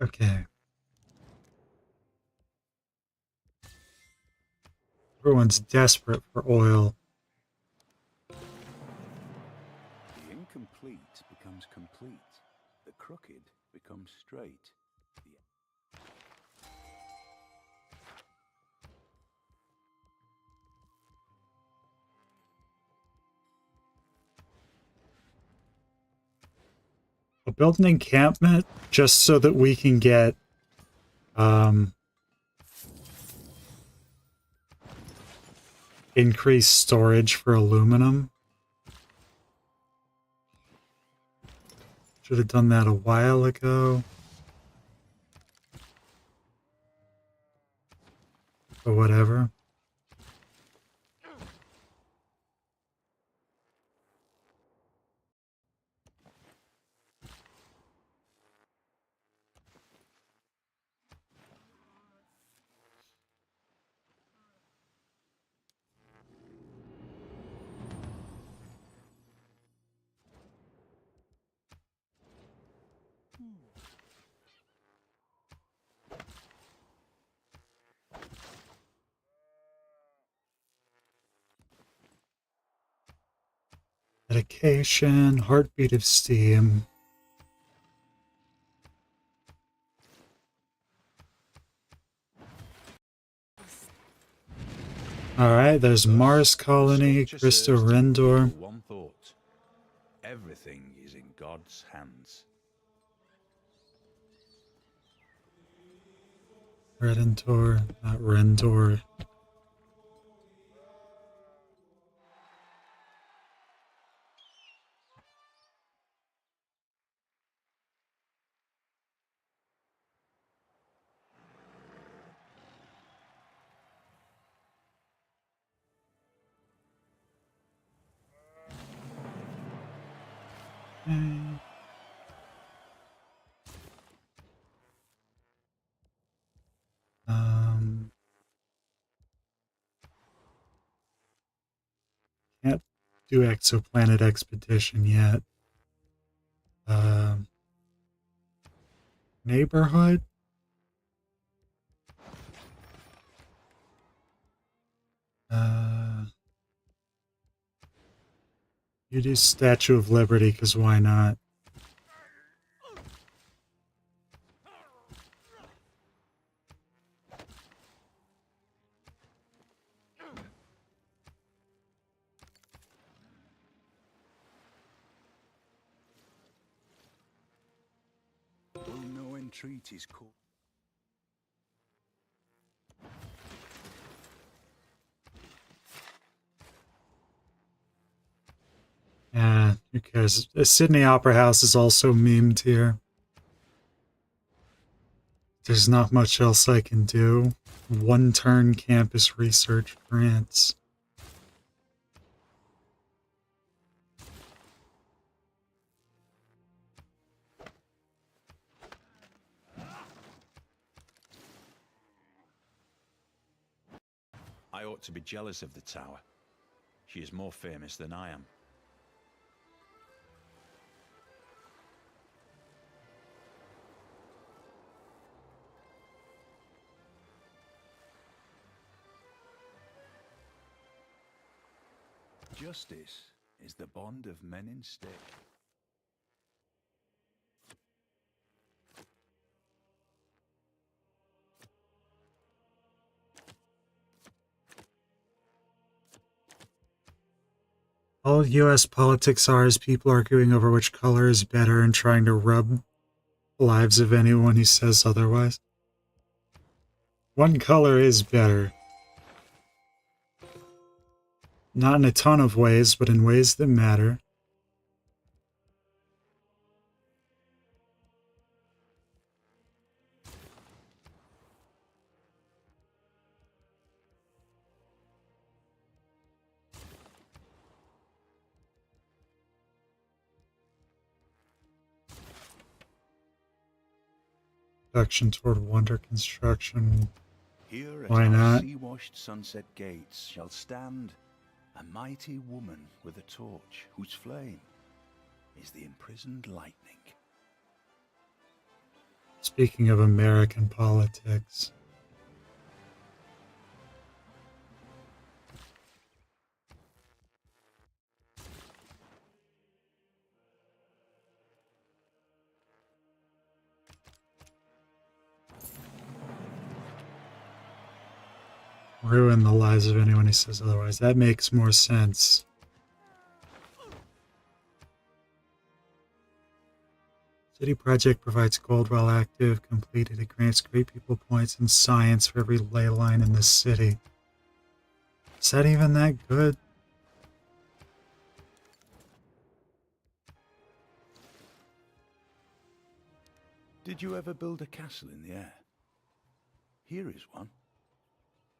Okay. Everyone's desperate for oil. The incomplete becomes complete. The crooked becomes straight. I'll build an encampment just so that we can get increased storage for aluminum. Should have done that a while ago. But whatever. Dedication, heartbeat of steam. Alright, there's Mars Colony, Structure Christo serves to Rendor. fulfill one thought. Everything is in God's hands. Redentor, not Rendor. Okay. Can't do exoplanet expedition yet. Neighborhood? You do Statue of Liberty, because why not? Will no entreaties call? Who cares? Sydney Opera House is also memed here. There's not much else I can do. One-turn campus research grants. I ought to be jealous of the tower. She is more famous than I am. Justice is the bond of men in stake. All US politics are is people arguing over which color is better and trying to rub the lives of anyone who says otherwise. One color is better. Not in a ton of ways, but in ways that matter. Production toward wonder construction. Here at Why our not? sea-washed sunset gates shall stand a mighty woman with a torch, whose flame is the imprisoned lightning. Speaking of American politics. Ruin the lives of anyone who says otherwise. That makes more sense. City project provides gold while active. Completed. It grants great people points in science for every ley line in the city. Is that even that good? Did you ever build a castle in the air? Here is one,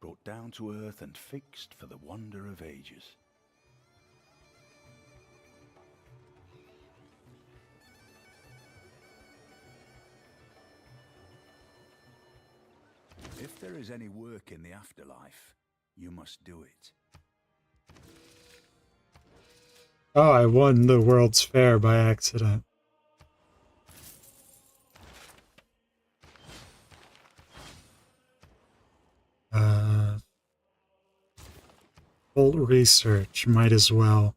brought down to earth and fixed for the wonder of ages. If there is any work in the afterlife, you must do it. Oh, I won the World's Fair by accident. Bolt research, might as well.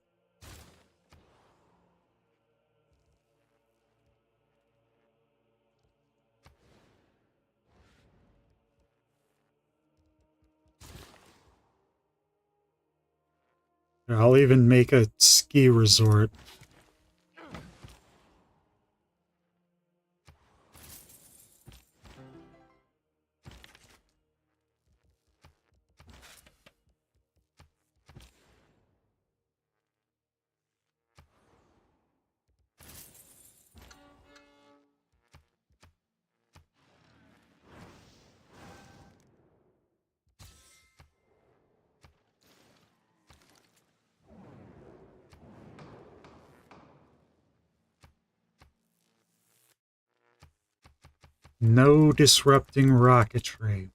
I'll even make a ski resort. No disrupting rocketry.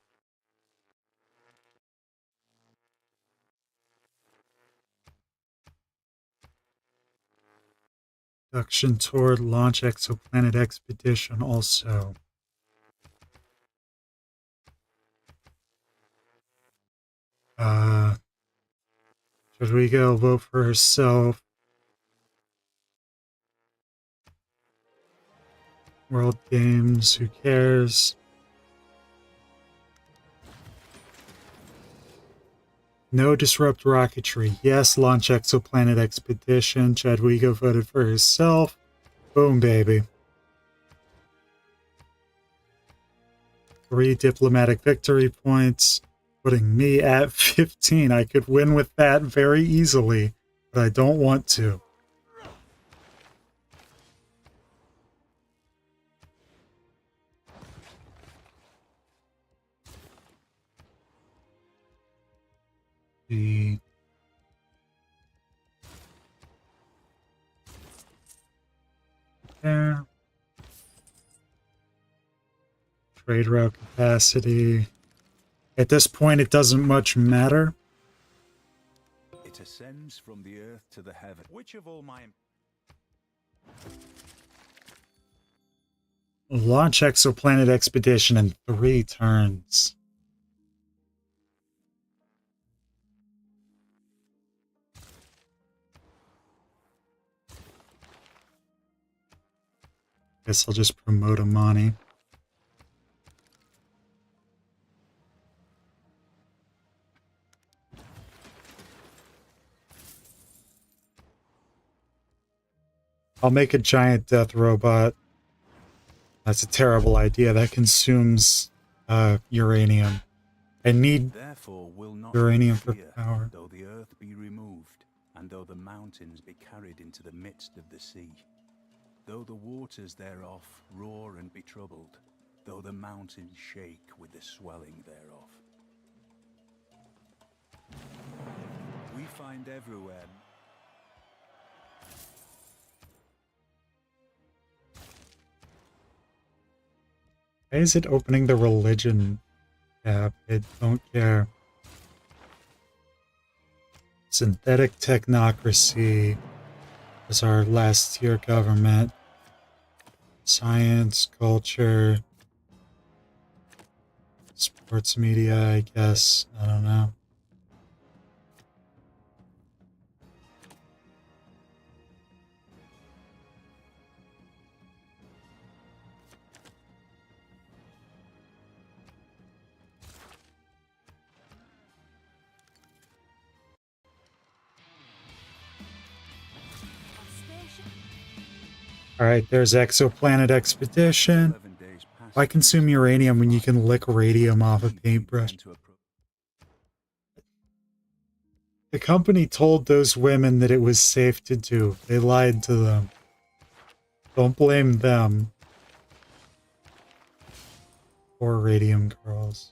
Production toward launch exoplanet expedition also. Rodrigo vote for herself. World Games, who cares? No disrupt rocketry. Yes, launch exoplanet expedition. Chadwigo voted for herself. Boom, baby. 3 diplomatic victory points, putting me at 15. I could win with that very easily, but I don't want to. be there. Trade route capacity. At this point, it doesn't much matter. It ascends from the earth to the heaven. Which of all my... Launch exoplanet expedition in 3 turns. Guess I'll just promote Amani. I'll make a giant death robot. That's a terrible idea. That consumes uranium. I need Therefore will not uranium fear, for power. though the earth be removed, and though the mountains be carried into the midst of the sea, though the waters thereof roar and be troubled, though the mountains shake with the swelling thereof. We find everywhere... Why is it opening the religion tab? I don't care. Synthetic technocracy is our last tier government. Science, culture, sports media, I guess. I don't know. Alright, there's exoplanet expedition. 11 days past Why consume uranium when you can lick radium off a paintbrush? The company told those women that it was safe to do. They lied to them. Don't blame them. Poor radium girls.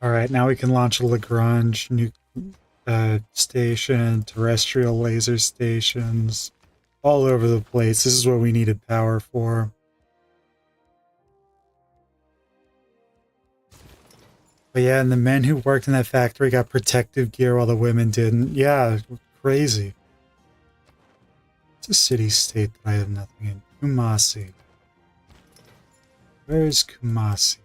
Alright, now we can launch a Lagrange station, terrestrial laser stations, all over the place. This is what we needed power for. But yeah, and the men who worked in that factory got protective gear while the women didn't. Yeah, crazy. It's a city-state that I have nothing in. Kumasi. Where is Kumasi?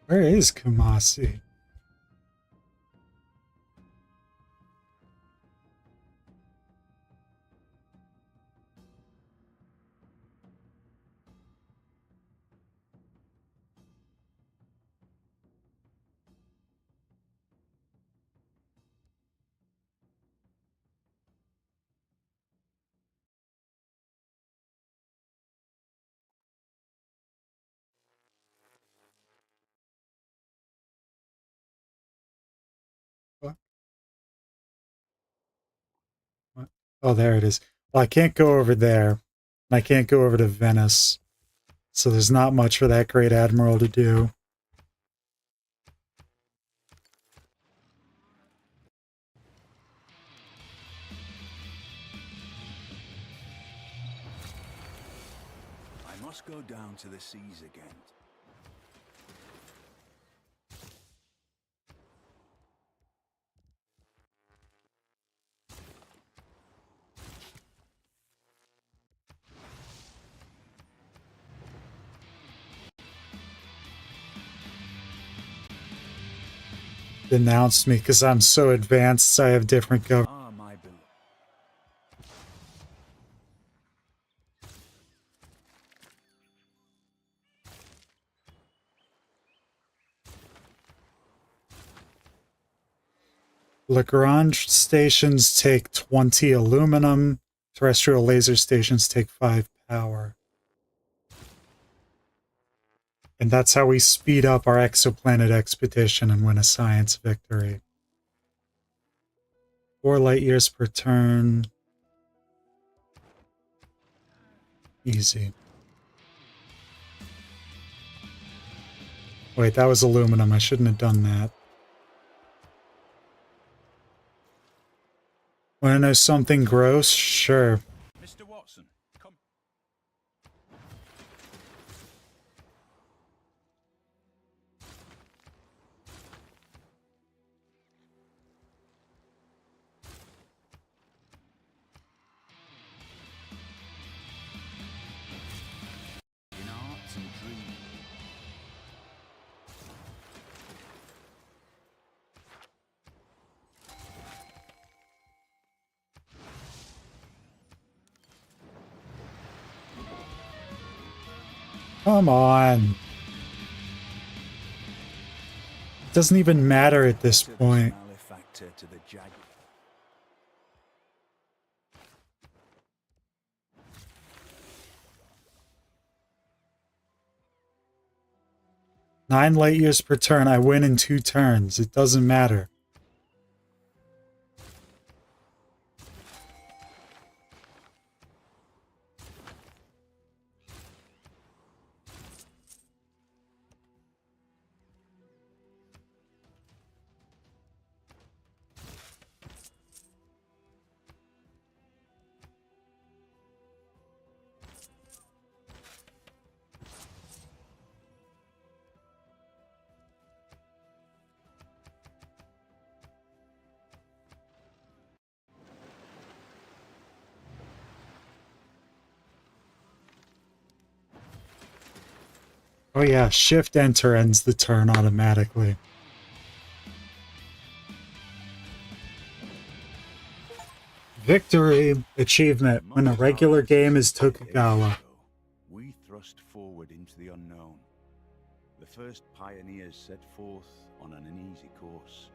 Where is Kumasi? What? What? Oh, there it is. Well, I can't go over there. And I can't go over to Venice. So there's not much for that great admiral to do. I must go down to the seas again. Denounced me because I'm so advanced, so I have different government. Ah, my beloved. Lagrange stations take 20 aluminum. Terrestrial laser stations take 5 power. And that's how we speed up our exoplanet expedition and win a science victory. 4 light years per turn. Easy. Wait, that was aluminum. I shouldn't have done that. Want to know something gross? Sure. Mr. Watson, come. In arts and dreams. Come on. It doesn't even matter at this To the point. malefactor, to the jag. 9 light years per turn. I win in 2 turns. It doesn't matter. Oh yeah, Shift Enter ends the turn automatically. Victory! Achievement. When a regular game is Tokugawa. We thrust forward into the unknown. The first pioneers set forth on an uneasy course.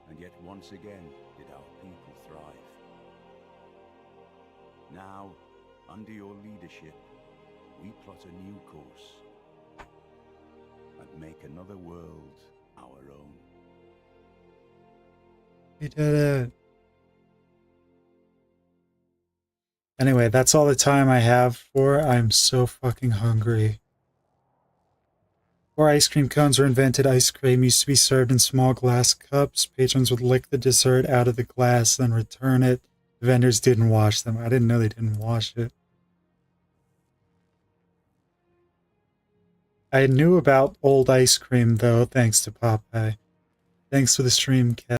And yet once again did our people thrive. Now, under your leadership, we plot a new course and make another world our own. We did it. Anyway, that's all the time I have for. I'm so fucking hungry. Before ice cream cones were invented, ice cream used to be served in small glass cups. Patrons would lick the dessert out of the glass, then return it. The vendors didn't wash them. I didn't know they didn't wash it. I knew about old ice cream, though, thanks to Popeye. Thanks for the stream, Cat.